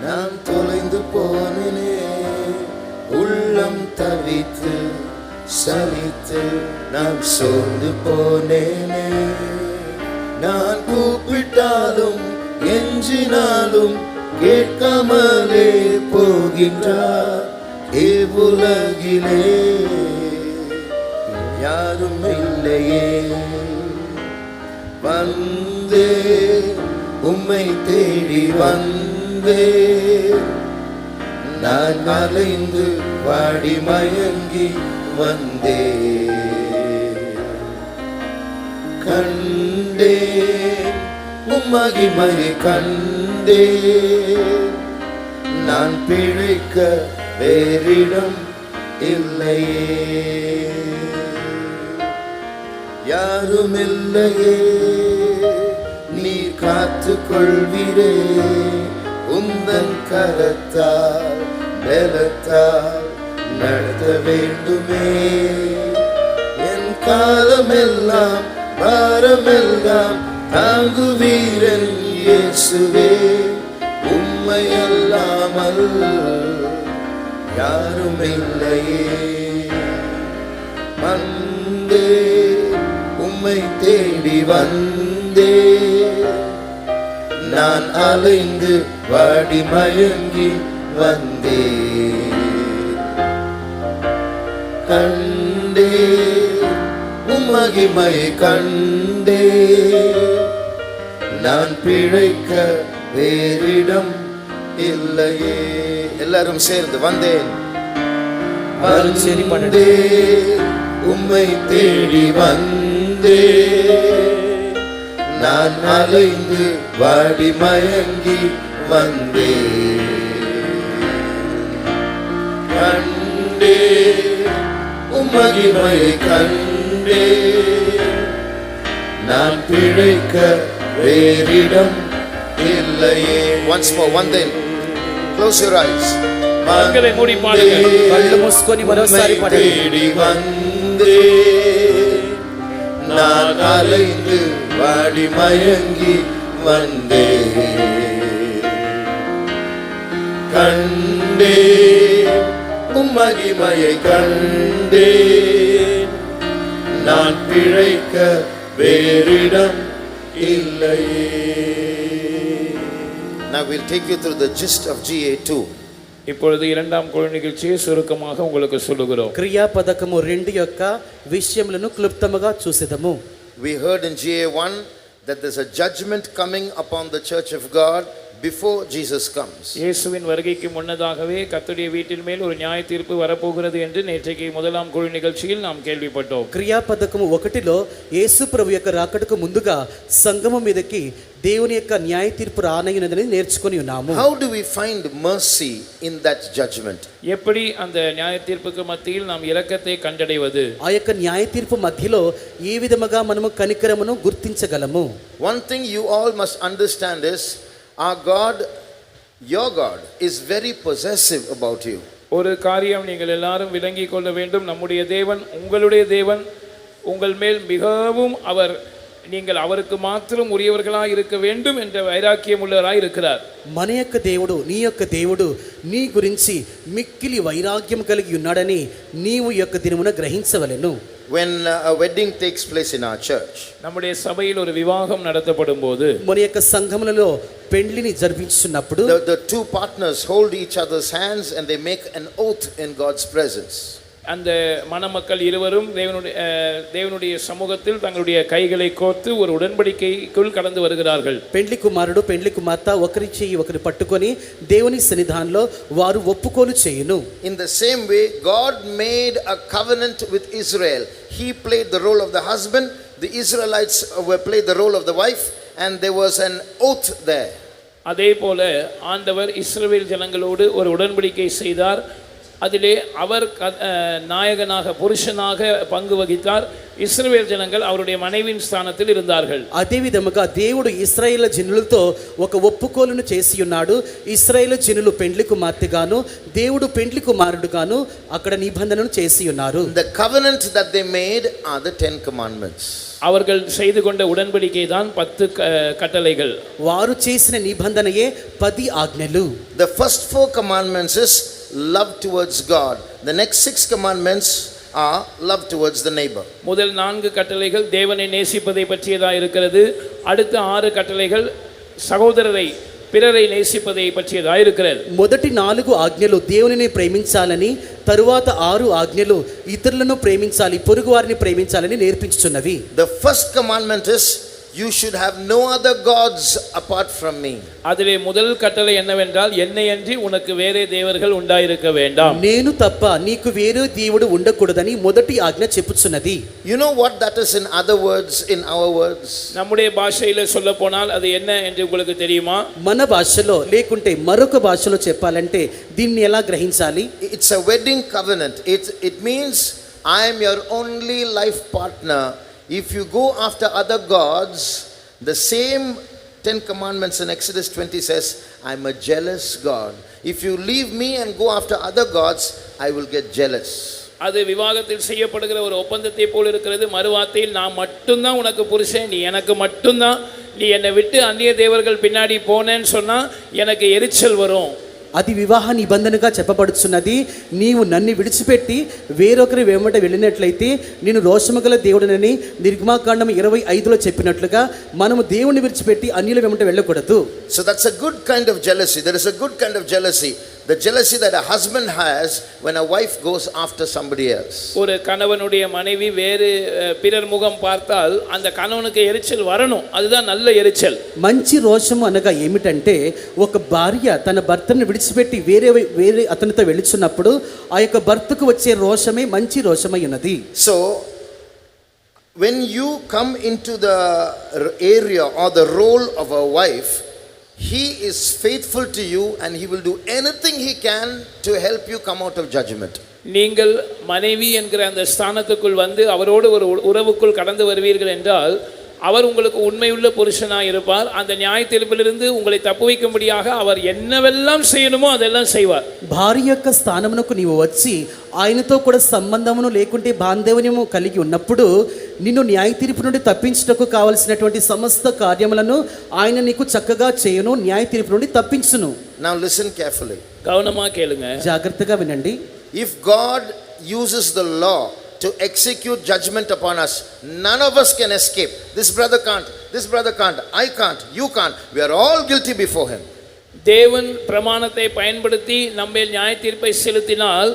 நான் தொலைந்து போனேனே உள்ளம் தவித்து சலித்து நான் சோர்ந்து போனேனே நான் கூப்பிட்டாலும் எஞ்சினாலும் கேட்காமலே போகின்றார் இவ்வுலகிலே யாரும் இல்லையே வந்தே உம்மை தேடி வந்தே நான் அலைந்து வாடி மயங்கி வந்தே கண்டே உம் மகிமையை கண்டே நான் பிழைக்க வேறிடம் இல்லையே யாரும் இல்லையே நீர் காத்துக் கொள்வீரே உந்தன் கரத்தால் பலத்தால் நடத்த வேண்டுமே என் காலமெல்லாம் பாரமெல்லாம் தாங்குவீரன் இயேசுவே உம்மையல்லாமல் யாரும் இல்லையே வந்தே உம்மை தேடி வந்தே நான் அலைந்து வாடி மயங்கி வந்தே கண்டே உம் மகிமையை கண்டே நான் பிழைக்க வேறிடம் இல்லையே எல்லாரும் சேர்ந்து வந்தேன் வந்தே உம்மை தேடி வந்தே நான் அலைந்து வாடி மயங்கி வந்தே கண்டே உம் மகிமையை கண்டே நான் பிழைக்க வேறிடம் இல்லையே once more வந்தேன் close your eyes கண்களை மூடி பாடுங்கள். కళ్ళు మూసుకొని మరోసారి పాడండి. தேடி வந்தே நான் அலைந்து வாடி மயங்கி வந்தே கண்டே உம் மகிமையை கண்டே நான் பிழைக்க வேறிடம் இல்லையே. Now we'll take you through the gist of GA2. இப்பொழுது இரண்டாம் குழு நிகழ்ச்சியை சுருக்கமாக உங்களுக்கு சொல்லுகிறோம். క్రియాపదకము 2 యొక్క విషయములను క్లుప్తముగా చూసెదము. We heard in GA1 that there's a judgment coming upon the church of God before Jesus comes. இயேசுவின் வருகைக்கு முன்னதாகவே கர்த்தருடைய வீட்டின் மேல் ஒரு நியாய தீர்ப்பு வரப்போகிறது என்று நேற்றைக்கு முதலாம் குழு நிகழ்ச்சியில் நாம் கேள்விப்பட்டோம். క్రియాపదకము 1లో యేసు ప్రభు యొక్క రాకడకు ముందుగా సంఘము మీదకి దేవుని యొక్క న్యాయ తీర్పు రానయ్యున్నదని నేర్చుకొని ఉన్నాము. How do we find mercy in that judgment? எப்படி அந்த நியாய தீர்ப்புக்கு மத்தியில் நாம் இரக்கத்தை கண்டடைவது? ఆ యొక్క న్యాయ తీర్పు మధ్యలో ఏ విధముగా మనము కనికరమును గుర్తించగలము? One thing you all must understand is our God, your God, is very possessive about you. ஒரு காரியம் நீங்கள் எல்லாரும் விளங்கிக் கொள்ள வேண்டும். நம்முடைய தேவன், உங்களுடைய தேவன், உங்கள் மேல் மிகவும் நீங்கள் அவருக்கு மாத்திரம் உரியவர்களாக இருக்க வேண்டும் என்ற வைராக்கியம் உள்ளவராய் இருக்கிறார். మన యొక్క దేవుడు, నీ యొక్క దేవుడు నీ గురించి మిక్కిలి వైరాగ్యం కలిగి ఉన్నాడని నీవు ఈ యొక్క దినమున గ్రహించవలెను. When a wedding takes place in our church, நம்முடைய சபையில் ஒரு விவாகம் நடத்தப்படும் போது మన యొక్క సంఘములలో పెండ్లిని జరిపించున్నప్పుడు the two partners hold each other's hands and they make an oath in God's presence. அந்த மணமக்கள் இருவரும் தேவனுடைய சமூகத்தில் தங்களுடைய கைகளை கோர்த்து ஒரு உடன்படிக்கைக்குள் கடந்து வருகிறார்கள். పెండ్లి కుమారుడు పెండ్లి కుమార్తె ఒకరి చెయ్యి ఒకరి పట్టుకొని దేవుని సన్నిధానంలో వారు ఒప్పుకోలు చేయును. In the same way, God made a covenant with Israel. He played the role of the husband, the Israelites played the role of the wife, and there was an oath there. அதே போல ஆண்டவர் இஸ்ரவேல் ஜனங்களோடு ஒரு உடன்படிக்கை செய்தார். அதிலே அவர் நாயகனாக புருஷனாக பங்கு வகித்தார். ఇశ్రాయేలు జనங்கள் அவருடைய மனைவியின் స్థానத்தில் இருந்தார்கள். అదే విధముగా దేవుడు ఇశ్రాయేలు జనులతో ఒక ఒప్పుకోలును చేసి ఉన్నాడు. ఇశ్రాయేలు జనులు పెండ్లి కుమార్తెగాను దేవుడు పెండ్లి కుమారుడుగాను అక్కడ నిబంధనను చేసి ఉన్నారు. The covenant that they made are the 10 commandments. அவர்கள் செய்து கொண்ட உடன்படிக்கை தான் 10 கட்டளைகள். వారు చేసిన నిబంధనయే 10 ఆజ్ఞలు. The first 4 commandments is love towards God. The next 6 commandments are love towards the neighbor. முதல் 4 கட்டளைகள் தேவனை நேசிப்பதை பற்றியதா இருக்கிறது. அடுத்த 6 கட்டளைகள் சகோதரரை பிறரை நேசிப்பதை பற்றியதா இருக்கிறது. మొదటి 4 ఆజ్ఞలు దేవునిని ప్రేమించాలని, తరువాత 6 ఆజ్ఞలు ఇతరులను ప్రేమించాలి, పొరుగువారిని ప్రేమించాలని నేర్పించుచున్నవి. The first commandment is you should have no other gods apart from me. அதிலே முதல் கட்டளை என்னவென்றால் என்னையன்றி உனக்கு வேறே தேவர்கள் உண்டாயிருக்க வேண்டாம். నేను తప్ప నీకు వేరే దేవుడు ఉండకూడదని మొదటి ఆజ్ఞ చెప్పుచున్నది. You know what that is in other words, in our words? நம்முடைய பாஷையில சொல்லப்போனால் அது என்ன என்று உங்களுக்கு தெரியுமா? మన భాషలో లేకుంటే మరొక భాషలో చెప్పాలంటే దీన్ని ఎలా గ్రహించాలి? It's a wedding covenant. It means I am your only life partner. If you go after other gods, the same 10 commandments in Exodus 20 says, I'm a jealous God. If you leave me and go after other gods, I will get jealous. அது விவாகத்தில் செய்யப்படுகிற ஒரு ஒப்பந்தத்தை போல் இருக்கிறது. மறுவார்த்தையில் நான் மட்டும்தான் உனக்கு புருஷன், நீ எனக்கு மட்டும்தான், நீ என்னை விட்டு அந்நிய தேவர்கள் பின்னாடி போனேன்னு சொன்னா எனக்கு எரிச்சல் வரும். అది వివాహ నిబంధనగా చెప్పబడుచున్నది. నీవు నన్ను విడిచిపెట్టి వేరొకరి వెంబట వెళ్ళినట్లయితే నేను రోషముగల దేవుడినని నిర్గమాకాండం 25లో చెప్పినట్లుగా మనము దేవుని విడిచిపెట్టి అన్యుల వెంబట వెళ్ళకూడదు. So that's a good kind of jealousy. There is a good kind of jealousy. The jealousy that a husband has when a wife goes after somebody else. ஒரு கணவனுடைய மனைவி வேறு பிறர் முகம் பார்த்தால் அந்த கணவனுக்கு எரிச்சல் வரணும். அதுதான் நல்ல எரிச்சல். మంచి రోషము అనగా ఏమిటంటే ఒక భార్య తన భర్తను విడిచిపెట్టి వేరే అతనితో వెళుచున్నప్పుడు ఆ యొక్క భర్తకు వచ్చే రోషమే మంచి రోషమై ఉన్నది. So when you come into the area or the role of a wife, he is faithful to you and he will do anything he can to help you come out of judgment. நீங்கள் மனைவி என்கிற அந்த ஸ்தானத்துக்குள் வந்து அவரோடு ஒரு உறவுக்குள் கடந்து வருவீர்கள் என்றால் அவர் உங்களுக்கு உண்மையுள்ள புருஷனாக இருப்பார். அந்த நியாய தீர்ப்பிலிருந்து உங்களை தப்புவிக்கும்படியாக அவர் என்னவெல்லாம் செய்யணுமோ அதெல்லாம் செய்வார். భార్య యొక్క స్థానమునకు నీవు వచ్చి ఆయనతో కూడా సంబంధమును లేకుంటే బాంధవ్యము కలిగి ఉన్నప్పుడు నిన్ను న్యాయ తీర్పు నుండి తప్పించుటకు కావలసినటువంటి సమస్త కార్యములను ఆయన నీకు చక్కగా చేయను, న్యాయ తీర్పు నుండి తప్పించును. Now listen carefully. கவனமா கேளுங்க. జాగ్రత్తగా వినండి. If God uses the law to execute judgment upon us. None of us can escape. This brother can't, this brother can't, I can't, you can't. We are all guilty before him. தேவன் பிரமாணத்தை பயன்படுத்தி நம்மேல் நியாய தீர்ப்பை செலுத்தினால்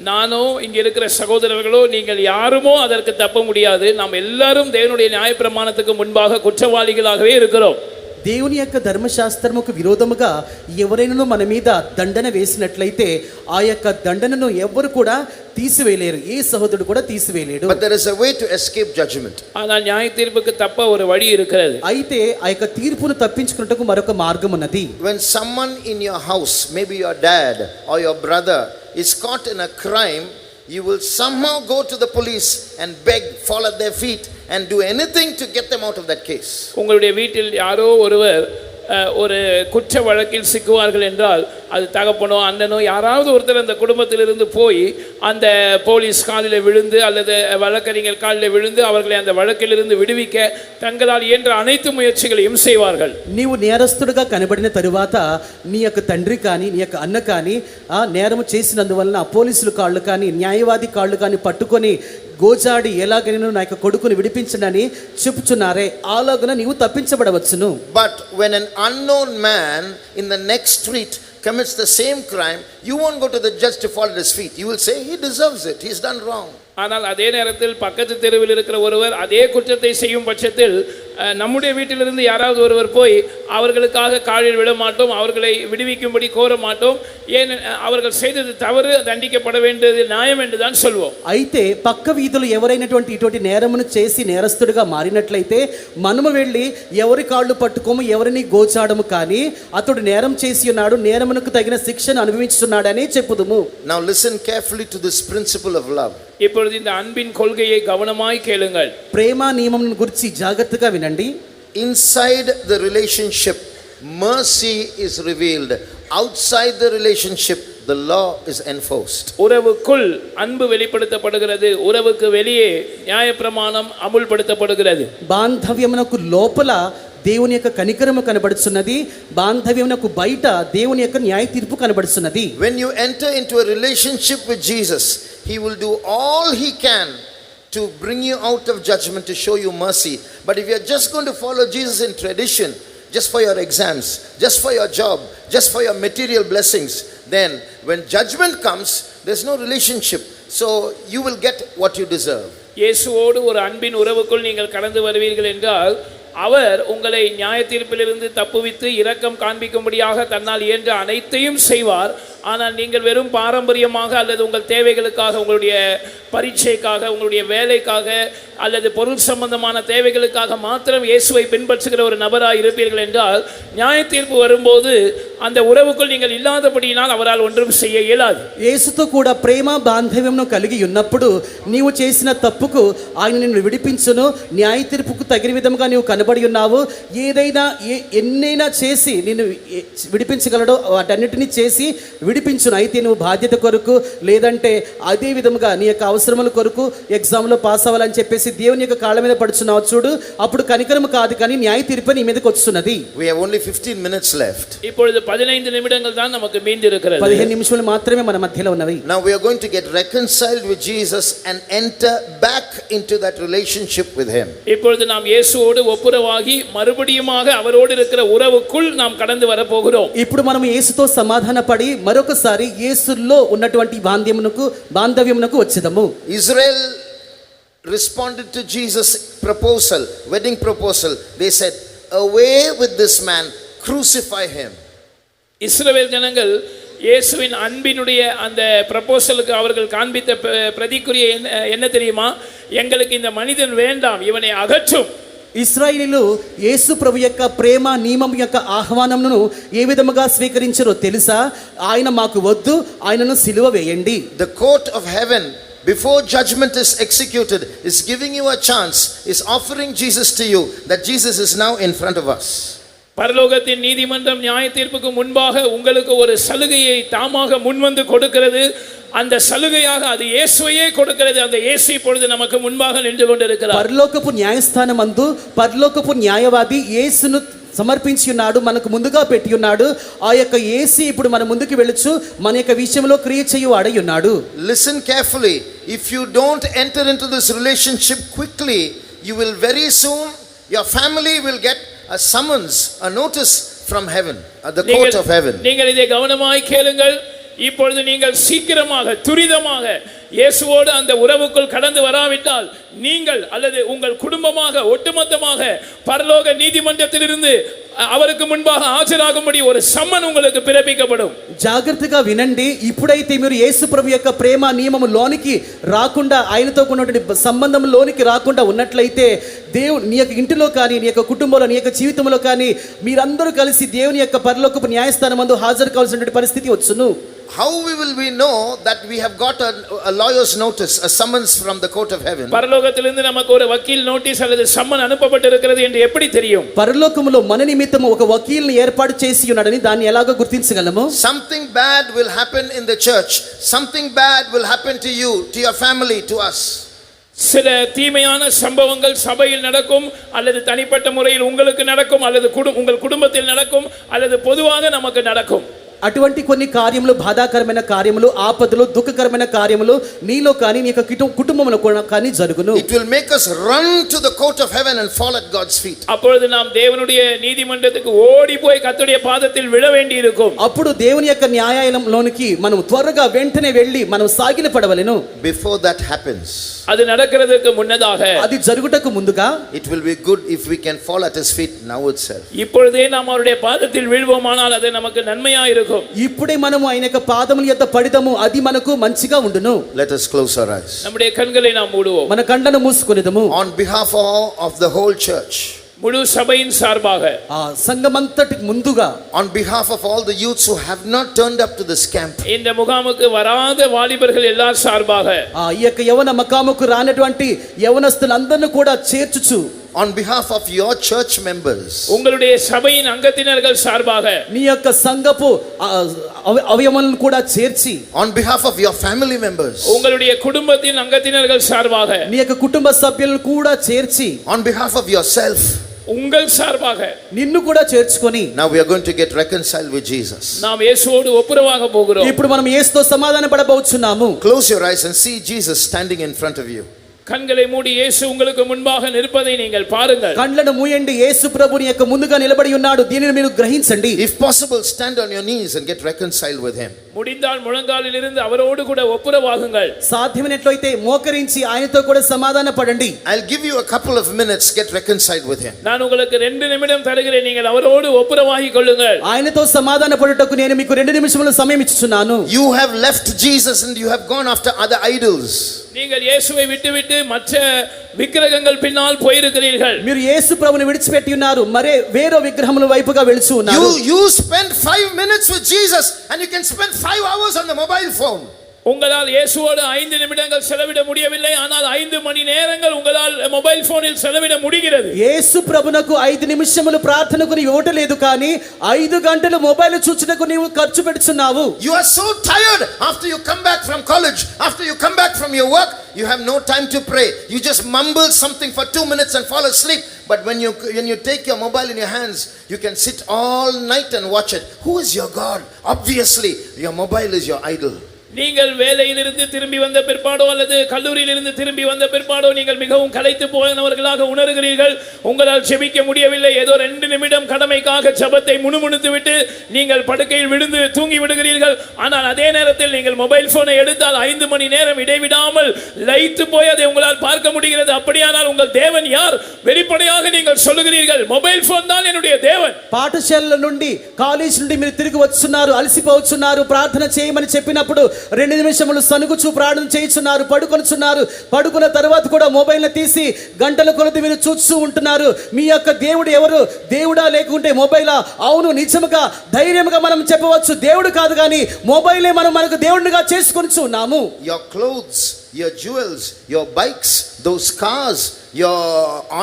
நானோ இங்கே இருக்கிற சகோதரர்களோ நீங்கள் யாருமோ அதற்கு தப்ப முடியாது. நாம் எல்லாரும் தேவனுடைய நியாய பிரமாணத்துக்கு முன்பாக குற்றவாளிகளாகவே இருக்கிறோம். దేవుని యొక్క ధర్మశాస్త్రముకు విరోధముగా ఎవరైనా మన మీద దండన వేసినట్లయితే ఆ యొక్క దండనను ఎవరు కూడా తీసివేయలేరు. ఏ సహోదరుడు కూడా తీసివేయలేడు. But there is a way to escape judgment. ஆனால் நியாய தீர்ப்புக்கு தப்ப ஒரு வழி இருக்கிறது. అయితే ఆ యొక్క తీర్పును తప్పించుకున్నట్టుకు మరొక మార్గం ఉన్నది. When someone in your house, maybe your dad or your brother, is caught in a crime, you will somehow go to the police and beg, fall at their feet and do anything to get them out of that case. உங்களுடைய வீட்டில் யாரோ ஒருவர் ஒரு குற்ற வழக்கில் சிக்குவார்கள் என்றால் அது தகப்பனோ அண்ணனோ யாராவது ஒருத்தர் அந்த குடும்பத்திலிருந்து போய் அந்த போலீஸ் காலில் விழுந்து அல்லது வழக்கறிஞர் காலில் விழுந்து அவர்களை அந்த வழக்கிலிருந்து விடுவிக்க தங்களால் இயன்ற அனைத்து முயற்சிகளையும் செய்வார்கள். నీవు నేరస్తుడిగా కనబడిన తరువాత నీ యొక్క తండ్రి కానీ నీ యొక్క అన్న కానీ ఆ నేరము చేసినందువలన పోలీసుల కాళ్ళు కానీ న్యాయవాది కాళ్ళు కానీ పట్టుకొని గోజాడి ఎలాగైనా నా యొక్క కొడుకుని విడిపించనని చెప్పుచున్నారే అలాగున నీవు తప్పించబడవచ్చును. But when an unknown man in the next street commits the same crime, you won't go to the judge to fall at his feet. You will say he deserves it, he's done wrong. ஆனால் அதே நேரத்தில் பக்கத்து தெருவில் இருக்கிற ஒருவர் அதே குற்றத்தை செய்யும் பட்சத்தில் நம்முடைய வீட்டிலிருந்து யாராவது ஒருவர் போய் அவர்களுக்காக காலில் விட மாட்டோம், அவர்களை விடுவிக்கும்படி கோர மாட்டோம். ஏன் அவர்கள் செய்தது தவறு, தண்டிக்கப்பட வேண்டியது நியாயம் என்று தான் சொல்வோம். అయితే పక్క వీధులు ఎవరైనటువంటి ఇటువంటి నేరమును చేసి నేరస్తుడిగా మారినట్లయితే మనము వెళ్ళి ఎవరి కాళ్ళు పట్టుకోము, ఎవరిని గోచాడము, కానీ అతడు నేరం చేసి ఉన్నాడు, నేరమునకు తగిన శిక్షను అనుభవించున్నాడని చెప్పుదుము. Now listen carefully to this principle of love. இப்பொழுது இந்த அன்பின் கொள்கையை கவனமாய் கேளுங்கள். ప్రేమ నియమం గురించి జాగ్రత్తగా వినండి. Inside the relationship, mercy is revealed. Outside the relationship, the law is enforced. உறவுக்குள் அன்பு வெளிப்படுத்தப்படுகிறது, உறவுக்கு வெளியே நியாயப்பிரமாணம் அமுல்படுத்தப்படுகிறது. బాంధవ్యమునకు లోపల దేవుని యొక్క కనికరము కనబడుచున్నది, బాంధవ్యమునకు బయట దేవుని యొక్క న్యాయ తీర్పు కనబడుచున్నది. When you enter into a relationship with Jesus, he will do all he can to bring you out of judgment, to show you mercy. But if you are just going to follow Jesus in tradition, just for your exams, just for your job, just for your material blessings, then when judgment comes, there's no relationship. So you will get what you deserve. இயேசுவோடு ஒரு அன்பின் உறவுக்குள் நீங்கள் கடந்து வருவீர்கள் என்றால் அவர் உங்களை நியாய தீர்ப்பிலிருந்து தப்புவித்து இரக்கம் காண்பிக்கும்படியாக தன்னால் இயன்ற அனைத்தையும் செய்வார். ஆனால் நீங்கள் வெறும் பாரம்பரியமாக அல்லது உங்கள் தேவைகளுக்காக, உங்களுடைய பரீட்சைக்காக, உங்களுடைய வேலைக்காக அல்லது பொருள் சம்பந்தமான தேவைகளுக்காக மாத்திரம் இயேசுவை பின்பற்றுகிற ஒரு நபராக இருப்பீர்கள் என்றால் நியாய தீர்ப்பு வரும்போது அந்த உறவுக்குள் நீங்கள் இல்லாதபடியினால் அவரால் ஒன்றும் செய்ய இயலாது. యేసుతో కూడా ప్రేమ బాంధవ్యమును కలిగి ఉన్నప్పుడు నీవు చేసిన తప్పుకు ఆయన నిన్ను విడిపించును, న్యాయ తీర్పుకు తగిన విధంగా నీవు కనబడి ఉన్నావు. ఏదైనా ఎన్నైనా చేసి నిన్ను విడిపించగలడో వాటన్నిటినీ చేసి విడిపించును. అయితే నువ్వు బాధ్యత కొరకు లేదంటే అదే విధముగా నీ యొక్క అవసరముల కొరకు ఎగ్జామ్లో పాస్ అవ్వాలని చెప్పేసి దేవుని యొక్క కాళ్ళ మీద పడుచున్నావు చూడు, అప్పుడు కనికరము కాదు కానీ న్యాయ తీర్పు నీ మీదకి వస్తున్నది. We have only 15 minutes left. இப்பொழுது 15 நிமிடங்கள் தான் நமக்கு மீந்து இருக்கிறது. 15 నిమిషాలు మాత్రమే మన మధ్యలో ఉన్నవి. Now we are going to get reconciled with Jesus and enter back into that relationship with him. இப்பொழுது நாம் இயேசுவோடு ஒப்புரவாகி மறுபடியுமாக அவரோடு இருக்கிற உறவுக்குள் நாம் கடந்து வர போகிறோம். ఇప్పుడు మనం యేసుతో సమాధానపడి మరొకసారి యేసులో ఉన్నటువంటి బాంధవ్యమునకు వచ్చేదము. Israel responded to Jesus' proposal, wedding proposal. They said, "Away with this man, crucify him." இஸ்ரவேல் ஜனங்கள் இயேசுவின் அன்பினுடைய அந்த ப்ரப்போசலுக்கு அவர்கள் காண்பித்த பிரதிக்குரிய என்ன தெரியுமா? எங்களுக்கு இந்த மனிதன் வேண்டாம், இவனை அகற்றும். ఇశ్రాయేలీలు యేసు ప్రభు యొక్క ప్రేమ నియమం యొక్క ఆహ్వానమును ఏ విధముగా స్వీకరించారో తెలుసా? ఆయన మాకు వద్దు, ఆయనను సిలువ వేయండి. The court of heaven, before judgment is executed, is giving you a chance, is offering Jesus to you, that Jesus is now in front of us. பரலோகத்தின் நீதிமன்றம் நியாய தீர்ப்புக்கு முன்பாக உங்களுக்கு ஒரு சலுகையை தாமாக முன்வந்து கொடுக்கிறது. அந்த சலுகையாக அது இயேசுவையே கொடுக்கிறது. அந்த இயேசு இப்பொழுது நமக்கு முன்பாக நின்று கொண்டிருக்கிறார். పరలోకపు న్యాయస్థానమందు పరలోకపు న్యాయవాది యేసును సమర్పించి ఉన్నాడు, మనకు ముందుగా పెట్టి ఉన్నాడు. ఆ యొక్క యేసు ఇప్పుడు మన ముందుకు వెళ్ళొచ్చు, మన యొక్క విషయంలో క్రియ చేయువాడై ఉన్నాడు. Listen carefully. If you don't enter into this relationship quickly, you will very soon, your family will get a summons, a notice from heaven, at the court of heaven. நீங்கள் இதை கவனமாய் கேளுங்கள். இப்பொழுது நீங்கள் சீக்கிரமாக துரிதமாக இயேசுவோடு அந்த உறவுக்குள் கடந்து வராவிட்டால் நீங்கள் அல்லது உங்கள் குடும்பமாக ஒட்டுமொத்தமாக பரலோக நீதிமன்றத்திலிருந்து அவருக்கு முன்பாக ஆஜராகும்படி ஒரு சம்மன் உங்களுக்கு பிறப்பிக்கப்படும். జాగ్రత్తగా వినండి. ఇప్పుడైతే మీరు యేసు ప్రభు యొక్క ప్రేమ నియమము లోనికి రాకుండా, ఆయనతో ఉన్నటువంటి సంబంధం లోనికి రాకుండా ఉన్నట్లయితే దేవుడు నీ యొక్క ఇంటిలో కానీ, నీ యొక్క కుటుంబంలో, నీ యొక్క జీవితంలో కానీ మీరందరూ కలిసి దేవుని యొక్క పరలోకపు న్యాయస్థానం నందు హాజరు కావాల్సినటువంటి పరిస్థితి వచ్చును. How will we know that we have got a lawyer's notice, a summons from the court of heaven? பரலோகத்திலிருந்து நமக்கு ஒரு வக்கீல் நோட்டீஸ் அல்லது சம்மன் அனுப்பப்பட்டிருக்கிறது என்று எப்படி தெரியும்? పరలోకములో మన నిమిత్తము ఒక వకీల్ని ఏర్పాటు చేసి ఉన్నాడని దాన్ని ఎలాగో గుర్తించగలము? Something bad will happen in the church. Something bad will happen to you, to your family, to us. சில தீமையான சம்பவங்கள் சபையில் நடக்கும், அல்லது தனிப்பட்ட முறையில் உங்களுக்கு நடக்கும், அல்லது உங்கள் குடும்பத்தில் நடக்கும், அல்லது பொதுவாக நமக்கு நடக்கும். అటువంటి కొన్ని కార్యములు, బాధాకరమైన కార్యములు, ఆపదలు, దుఃఖకరమైన కార్యములు నీలో కానీ నీ యొక్క కుటుంబంలో కానీ జరుగును. It will make us run to the court of heaven and fall at God's feet. அப்பொழுது நாம் தேவனுடைய நீதிமன்றத்துக்கு ஓடி போய் கர்த்தருடைய பாதத்தில் விழ வேண்டி இருக்கும். అప్పుడు దేవుని యొక్క న్యాయాలయంలోనికి మనం త్వరగా వెంటనే వెళ్ళి మనం సాగిలపడవలెను. Before that happens, அது நடக்கிறதுக்கு முன்னதாக, అది జరుగుటకు ముందుగా, it will be good if we can fall at his feet now itself. இப்பொழுதே நாம் அவருடைய பாதத்தில் வீழ்வோமானால் அது நமக்கு நன்மையா இருக்கும். ఇప్పుడే మనము ఆయన యొక్క పాదముల యొద్ద పడిదము, అది మనకు మంచిగా ఉండును. Let us close our eyes. நம்முடைய கண்களை நாம் மூடுவோம். మన కళ్ళను మూసుకొనిదము. On behalf of the whole church, முழு சபையின் சார்பாக, ఆ సంఘమంతటి ముందుగా, on behalf of all the youths who have not turned up to this camp, இந்த முகாமுக்கு வராத வாலிபர்கள் எல்லார் சார்பாக, ఈ యొక్క యవన మకాముకు రానటువంటి యవనస్తులందరిని కూడా చేర్చుచు, on behalf of your church members, உங்களுடைய சபையின் அங்கத்தினர்கள் சார்பாக, నీ యొక్క సంఘపు అవయవాలను కూడా చేర్చి, on behalf of your family members, உங்களுடைய குடும்பத்தின் அங்கத்தினர்கள் சார்பாக, నీ యొక్క కుటుంబ సభ్యులను కూడా చేర్చి, on behalf of yourself, உங்கள் சார்பாக నిన్ను కూడా చేర్చుకొని, now we are going to get reconciled with Jesus. நாம் இயேசுவோடு ஒப்புரவாக போகிறோம். ఇప్పుడు మనం యేసుతో సమాధాన పడబోచున్నాము. Close your eyes and see Jesus standing in front of you. கண்களை மூடி இயேசு உங்களுக்கு முன்பாக நிற்பதை நீங்கள் பாருங்கள். కళ్ళను మూయండి, యేసు ప్రభుని యొక్క ముందుగా నిలబడి ఉన్నాడు, దీనిని మీరు గ్రహించండి. If possible, stand on your knees and get reconciled with him. முடிந்தால் முழங்காலில் இருந்து அவரோடு கூட ஒப்புரவாகுங்கள். సాధ్యమైనట్లయితే మోకరించి ఆయనతో కూడా సమాధాన పడండి. I'll give you a couple of minutes, get reconciled with him. நான் உங்களுக்கு 2 நிமிடம் தருகிறேன், நீங்கள் அவரோடு ஒப்புரவாகிக் கொள்ளுங்கள். ఆయనతో సమాధాన పడుటకు నేను మీకు 2 నిమిషముల సమయం ఇచ్చుచున్నాను. You have left Jesus and you have gone after other idols. நீங்கள் இயேசுவை விட்டுவிட்டு மற்ற விக்கிரகங்கள் பின்னால் போயிருக்கிறீர்கள். మీరు యేసు ప్రభువుని విడిచిపెట్టి ఉన్నారు, మరే వేరే విగ్రహముల వైపుగా వెళుచు ఉన్నారు. You spend 5 minutes with Jesus and you can spend 5 hours on the mobile phone. உங்களால் இயேசுவோடு 5 நிமிடங்கள் செலவிட முடியவில்லை, ஆனால் 5 மணி நேரங்கள் உங்களால் மொபைல் போனில் செலவிட முடிகிறது. యేసు ప్రభునకు 5 నిమిషములు ప్రార్థనకు నీవు ఇవ్వటలేదు, కానీ 5 గంటలు మొబైల్ చూచుటకు నీవు ఖర్చు పెడుతున్నావు. You are so tired after you come back from college, after you come back from your work, you have no time to pray. You just mumble something for 2 minutes and fall asleep. But when you take your mobile in your hands, you can sit all night and watch it. Who is your God? Obviously, your mobile is your idol. நீங்கள் வேலையிலிருந்து திரும்பி வந்த பிற்பாடோ அல்லது கல்லூரியிலிருந்து திரும்பி வந்த பிற்பாடோ நீங்கள் மிகவும் களைத்து போனவர்களாக உணர்கிறீர்கள். உங்களால் ஜெபிக்க முடியவில்லை. ஏதோ 2 நிமிடம் கடமைக்காக ஜெபத்தை முணுமுணுத்து விட்டு நீங்கள் படுக்கையில் விழுந்து தூங்கி விடுகிறீர்கள். ஆனால் அதே நேரத்தில் நீங்கள் மொபைல் போனை எடுத்தால் 5 மணி நேரம் இடைவிடாமல் லயித்து போய் அதை உங்களால் பார்க்க முடிகிறது. அப்படியானால் உங்கள் தேவன் யார்? வெளிப்படையாக நீங்கள் சொல்லுகிறீர்கள், மொபைல் போன் தான் என்னுடைய தேவன். పాఠశాల నుండి, కాలేజ్ నుండి మీరు తిరిగి వస్తున్నారు, అలసిపోతున్నారు, ప్రార్థన చేయమని చెప్పినప్పుడు 2 నిమిషములు సనుగుచూ ప్రార్థన చేయుచున్నారు, పడుకున్న తర్వాత కూడా మొబైల్ తీసి గంటల కొలది మీరు చూస్తూ ఉంటున్నారు. మీ యొక్క దేవుడు ఎవరు? దేవుడా లేకుంటే మొబైలా? అవును, నిజముగా ధైర్యంగా మనం చెప్పవచ్చు, దేవుడు కాదు కానీ మొబైలే మనకు దేవుడిగా చేసుకొనిచు ఉన్నాము. Your clothes, your jewels, your bikes, those cars, your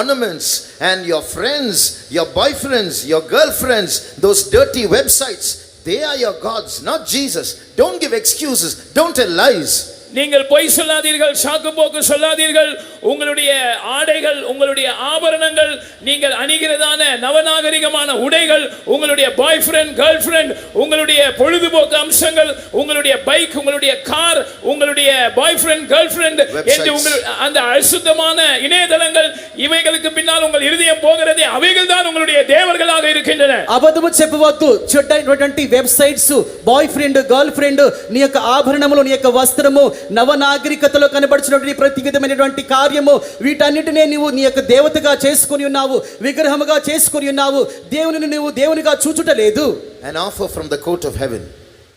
ornaments, and your friends, your boyfriends, your girlfriends, those dirty websites, they are your gods, not Jesus. Don't give excuses, don't tell lies. நீங்கள் பொய் சொல்லாதீர்கள், சாக்கு போக்கு சொல்லாதீர்கள். உங்களுடைய ஆடைகள், உங்களுடைய ஆபரணங்கள், நீங்கள் அணிகிறதான நவநாகரிகமான உடைகள், உங்களுடைய பாய் ஃப்ரெண்ட், கேர்ள் ஃப்ரெண்ட், உங்களுடைய பொழுதுபோக்கு அம்சங்கள், உங்களுடைய பைக், உங்களுடைய கார், உங்களுடைய பாய் ஃப்ரெண்ட், கேர்ள் ஃப்ரெண்ட் என்று உங்கள் அந்த அசுத்தமான இணையதளங்கள், இவைகளுக்கு பின்னால் உங்கள் இருதயம் போகிறதே, அவைகள் தான் உங்களுடைய தேவர்களாக இருக்கின்றன. అబద్ధము చెప్పవద్దు. చెడ్డైనటువంటి websites, boyfriend, girlfriend, నీ యొక్క ఆభరణములు, నీ యొక్క వస్త్రము, నవనాగరికతలో కనబడుచున్నటువంటి ప్రతి విధమైనటువంటి కార్యము, వీటన్నిటినే నీవు నీ యొక్క దేవతగా చేసుకొని ఉన్నావు, విగ్రహముగా చేసుకొని ఉన్నావు. దేవునిని నీవు దేవునిగా చూచుట లేదు. An offer from the court of heaven.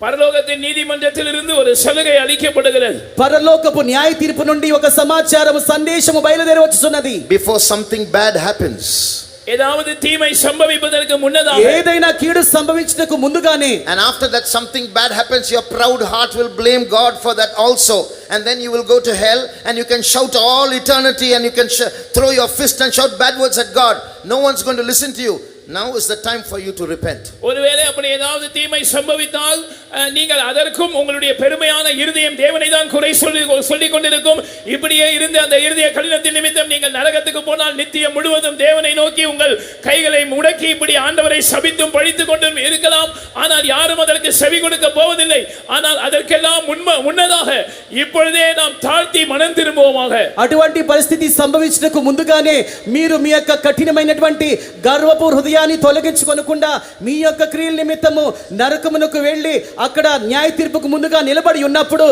பரலோகத்தின் நீதிமன்றத்திலிருந்து ஒரு சலுகை அளிக்கப்படுகிறது. పరలోకపు న్యాయ తీర్పు నుండి ఒక సమాచారము, సందేశము బయలుదేరి వచ్చుచున్నది. Before something bad happens, ஏதாவது தீமை சம்பவிப்பதற்கு முன்னதாக, ఏదైనా కీడు సంభవించుటకు ముందుగానే, and after that something bad happens, your proud heart will blame God for that also, and then you will go to hell and you can shout all eternity and you can throw your fist and shout bad words at God. No one's going to listen to you. Now is the time for you to repent. ஒருவேளை அப்படி ஏதாவது தீமை சம்பவித்தால் நீங்கள் அதற்கும் உங்களுடைய பெருமையான இருதயம் தேவனை தான் குறை சொல்லிக் கொண்டிருக்கும். இப்படியே இருந்து அந்த இருதய கடினத்தின் நிமித்தம் நீங்கள் நரகத்துக்கு போனால் நித்தியம் முழுவதும் தேவனை நோக்கி உங்கள் கைகளை முடக்கி இப்படி ஆண்டவரை சபித்தும் பழித்துக் கொண்டும் இருக்கலாம். ஆனால் யாரும் அதற்கு செவி கொடுக்க போவதில்லை. ஆனால் அதற்கெல்லாம் முன்னதாக இப்பொழுதே நாம் தாழ்த்தி மனம் திரும்புவோமாக. అటువంటి పరిస్థితి సంభవించుటకు ముందుగానే మీరు మీ యొక్క కఠినమైనటువంటి గర్వపు హృదయాన్ని తొలగించుకొనకుండా మీ యొక్క క్రియల నిమిత్తము నరకమునకు వెళ్ళి అక్కడ న్యాయ తీర్పుకు ముందుగా నిలబడి ఉన్నప్పుడు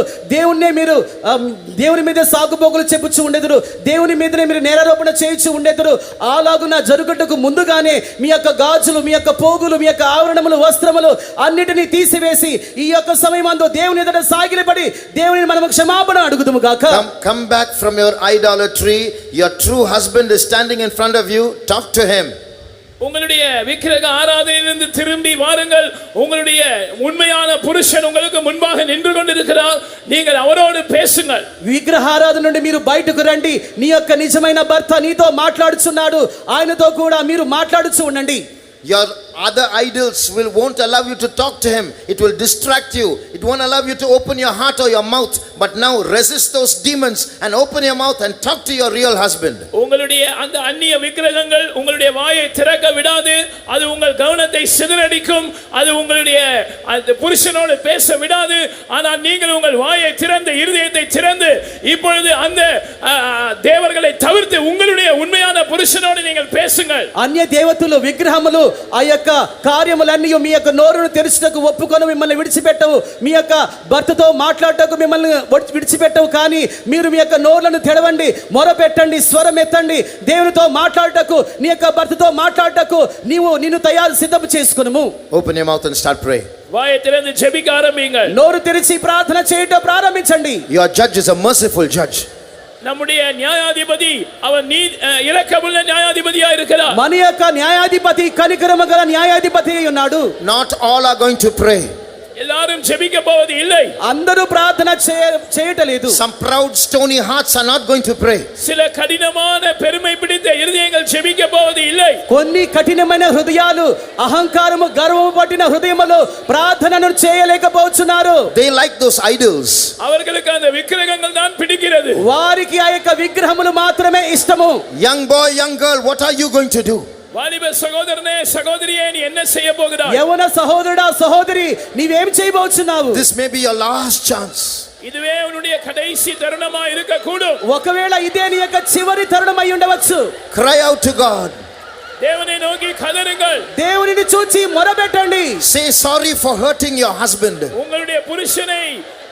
దేవుని మీద సాగుబోగులు చెప్పుచు ఉండెదరు, దేవుని మీదనే మీరు నేరారోపణ చేయించు ఉండెదరు. అలాగున జరుగుటకు ముందుగానే మీ యొక్క గాజులు, మీ యొక్క పోగులు, మీ యొక్క ఆవరణములు, వస్త్రములు అన్నిటినీ తీసివేసి ఈ యొక్క సమయమందు దేవుని ఎదుట సాగిలపడి దేవుని మనము క్షమాపణ అడుగుదుము గాక. Come back from your idolatry. Your true husband is standing in front of you. Talk to him. உங்களுடைய விக்கிரக ஆராதனையிலிருந்து திரும்பி வாருங்கள். உங்களுடைய உண்மையான புருஷன் உங்களுக்கு முன்பாக நின்று கொண்டிருக்கிறார். நீங்கள் அவரோடு பேசுங்கள். విగ్రహారాధన నుండి మీరు బయటకు రండి. నీ యొక్క నిజమైన భర్త నీతో మాట్లాడుచున్నాడు. ఆయనతో కూడా మీరు మాట్లాడుచు ఉండండి. Your other idols won't allow you to talk to him. It will distract you. It won't allow you to open your heart or your mouth. But now resist those demons and open your mouth and talk to your real husband. உங்களுடைய அந்த அந்நிய விக்கிரகங்கள் உங்களுடைய வாயை திறக்க விடாது. அது உங்கள் கவனத்தை சிதறடிக்கும். அது உங்களுடைய அந்த புருஷனோடு பேச விடாது. ஆனால் நீங்கள் உங்கள் வாயை திறந்து, இருதயத்தை திறந்து இப்பொழுது அந்த தேவர்களை தவிர்த்து உங்களுடைய உண்மையான புருஷனோடு நீங்கள் பேசுங்கள். అన్య దేవతలు, విగ్రహములు, ఆ యొక్క కార్యములన్నీ మీ యొక్క నోరును తెరుచుటకు ఒప్పుకొని మిమ్మల్ని విడిచిపెట్టవు. మీ యొక్క భర్తతో మాట్లాడటకు మిమ్మల్ని విడిచిపెట్టవు. కానీ మీరు మీ యొక్క నోరులను తెరవండి, మొరపెట్టండి, స్వరం ఎత్తండి. దేవునితో మాట్లాడటకు, నీ యొక్క భర్తతో మాట్లాడటకు నిన్ను తయారు సిద్ధం చేసుకును. Open your mouth and start praying. வாயை திறந்து ஜெபிக்க ஆரம்பியுங்கள். నోరు తెరిచి ప్రార్థన చేయటం ప్రారంభించండి. Your judge is a merciful judge. நம்முடைய நியாயாதிபதி அவர் இரக்கமுள்ள நியாயாதிபதியா இருக்கிறார். మన యొక్క న్యాయాధిపతి కనికరము గల న్యాయాధిపతి అయి ఉన్నాడు. Not all are going to pray. எல்லாரும் ஜெபிக்க போவது இல்லை. అందరూ ప్రార్థన చేయటలేదు. Some proud stony hearts are not going to pray. சில கடினமான பெருமை பிடித்த இருதயங்கள் ஜெபிக்க போவது இல்லை. కొన్ని కఠినమైన హృదయాలు, అహంకారము, గర్వము పట్టిన హృదయములు ప్రార్థనను చేయలేకపోతున్నారు. They like those idols. அவர்களுக்கு அந்த விக்கிரகங்கள் தான் பிடிக்கிறது. వారికి ఆ యొక్క విగ్రహములు మాత్రమే ఇష్టము. Young boy, young girl, what are you going to do? வாலிப சகோதரனே, சகோதரியே, நீ என்ன செய்ய போகிறாய்? యవన సహోదరుడా, సహోదరి, నీవేం చేయబోతున్నావు? This may be your last chance. இதுவே உன்னுடைய கடைசி தருணமா இருக்க கூடும். ఒకవేళ ఇదే నీ యొక్క చివరి తరుణం అయి ఉండవచ్చు. Cry out to God. தேவனை நோக்கி கதறுங்கள். దేవునిని చూచి మొరపెట్టండి. Say sorry for hurting your husband. உங்களுடைய புருஷனை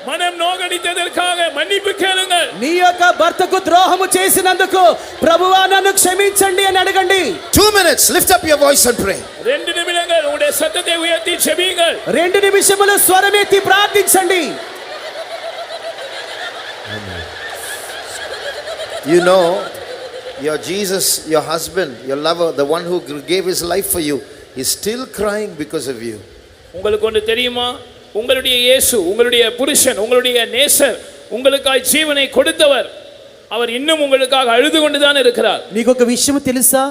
மனம் நோகடித்ததற்காக மன்னிப்பு கேளுங்கள். నీ యొక్క భర్తకు ద్రోహము చేసినందుకు ప్రభువా నన్ను క్షమించండి అని అడగండి. 2 minutes, lift up your voice and pray. 2 నిమిషాలు உங்களுடைய சத்தத்தை உயர்த்தி ஜெபியுங்கள். 2 నిమిషములు స్వరమెత్తి ప్రార్థించండి. You know, your Jesus, your husband, your lover, the one who gave his life for you, is still crying because of you. உங்களுக்கு ஒன்று தெரியுமா? உங்களுடைய இயேசு, உங்களுடைய புருஷன், உங்களுடைய நேசர், உங்களுக்காய் ஜீவனை கொடுத்தவர், அவர் இன்னும் உங்களுக்காக அழுது கொண்டுதான் இருக்கிறார். నీకు ఒక విషయం తెలుసా?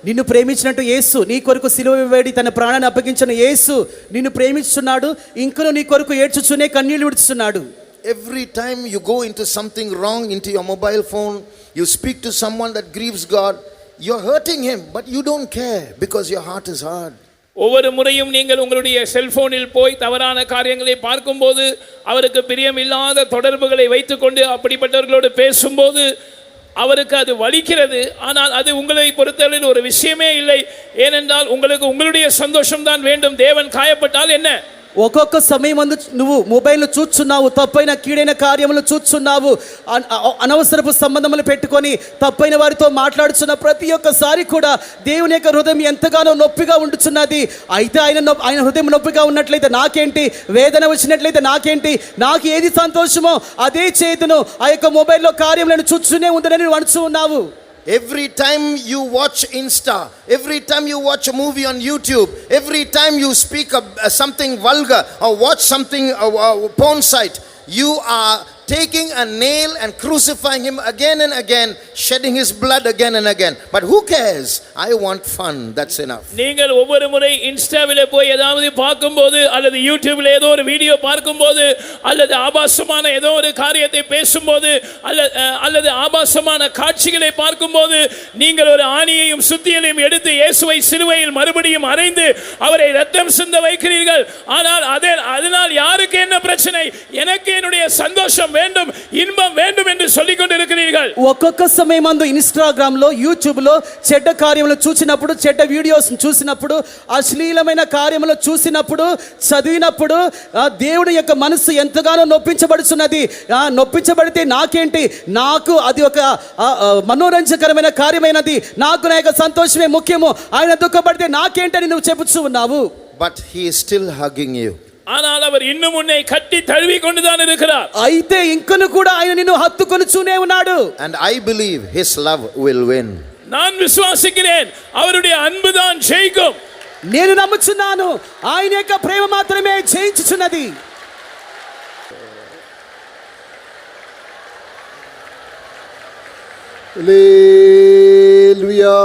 నిన్ను ప్రేమించినట్టు యేసు, నీ కొరకు సిలువ వేడి తన ప్రాణాన్ని అప్పగించిన యేసు నిన్ను ప్రేమిస్తున్నాడు. ఇంకను నీ కొరకు ఏడ్చుచునే కన్నీళ్లు విడుచున్నాడు. every time you go into something wrong into your mobile phone, you speak to someone that grieves God, you're hurting him, but you don't care because your heart is hard. ஒவ்வொரு முறையும் நீங்கள் உங்களுடைய செல்போனில் போய் தவறான காரியங்களை பார்க்கும்போது, அவருக்கு பிரியமில்லாத தொடர்புகளை வைத்துக்கொண்டு அப்படிப்பட்டவர்களோடு பேசும்போது அவருக்கு அது வலிக்கிறது. ஆனால் அது உங்களை பொறுத்தவரையில் ஒரு விஷயமே இல்லை. ஏனென்றால் உங்களுக்கு உங்களுடைய சந்தோஷம் தான் வேண்டும். தேவன் காயப்பட்டால் என்ன? ఒక్కొక్క సమయం అందు నువ్వు మొబైల్ చూస్తున్నావు, తప్పైన కీడైన కార్యములు చూస్తున్నావు, అనవసరపు సంబంధములు పెట్టుకొని తప్పైన వారితో మాట్లాడుచున్న ప్రతి ఒక్కసారి కూడా దేవుని యొక్క హృదయం ఎంతగానో నొప్పిగా ఉండుచున్నది. అయితే ఆయన హృదయం నొప్పిగా ఉన్నట్లయితే నాకేంటి, వేదన వచ్చినట్లయితే నాకేంటి, నాకు ఏది సంతోషమో అదే చేతును ఆ యొక్క మొబైల్లో కార్యములను చూస్తూనే ఉందని నువ్వు అనుచు ఉన్నావు. Every time you watch Insta, every time you watch a movie on YouTube, every time you speak something vulgar or watch something porn site, you are taking a nail and crucifying him again and again, shedding his blood again and again. But who cares? I want fun. That's enough. நீங்கள் ஒவ்வொரு முறை இன்ஸ்டாவிலே போய் ஏதாவது பார்க்கும்போது, அல்லது யூடியூப்ல ஏதோ ஒரு வீடியோ பார்க்கும்போது, அல்லது ஆபாசமான ஏதோ ஒரு காரியத்தை பேசும்போது, அல்லது ஆபாசமான காட்சிகளை பார்க்கும்போது, நீங்கள் ஒரு ஆணியையும் சுத்தியலையும் எடுத்து இயேசுவை சிலுவையில் மறுபடியும் அறைந்து அவரை ரத்தம் சிந்த வைக்கிறீர்கள். ஆனால் அதனால் யாருக்கு என்ன பிரச்சனை? எனக்கு என்னுடைய சந்தோஷம் வேண்டும், இன்பம் வேண்டும் என்று சொல்லிக் கொண்டிருக்கிறீர்கள். ఒక్కొక్క సమయం అందు ఇన్స్టాగ్రామ్ లో, యూట్యూబ్ లో చెడ్డ కార్యములు చూసినప్పుడు, చెడ్డ వీడియోస్ చూసినప్పుడు, అశ్లీలమైన కార్యములు చూసినప్పుడు, చదివినప్పుడు దేవుని యొక్క మనసు ఎంతగానో నొప్పించబడుచున్నది. నొప్పించబడితే నాకేంటి, నాకు అది ఒక మనోరంజకరమైన కార్యమైనది, నాకు నా యొక్క సంతోషమే ముఖ్యము, ఆయన దుఃఖపడితే నాకేంటని నువ్వు చెబుతూ ఉన్నావు. But he is still hugging you. ஆனால் அவர் இன்னும் உன்னை கட்டி தழுவி கொண்டுதான் இருக்கிறார். అయితే ఇంకను కూడా ఆయన నిన్ను హత్తుకొనుచూనే ఉన్నాడు. And I believe his love will win. நான் விசுவாசிக்கிறேன் அவருடைய அன்பு தான் ஜெயிக்கும். నేను నమ్ముచున్నాను ఆయన యొక్క ప్రేమ మాత్రమే జయించుచున్నది. Hallelujah.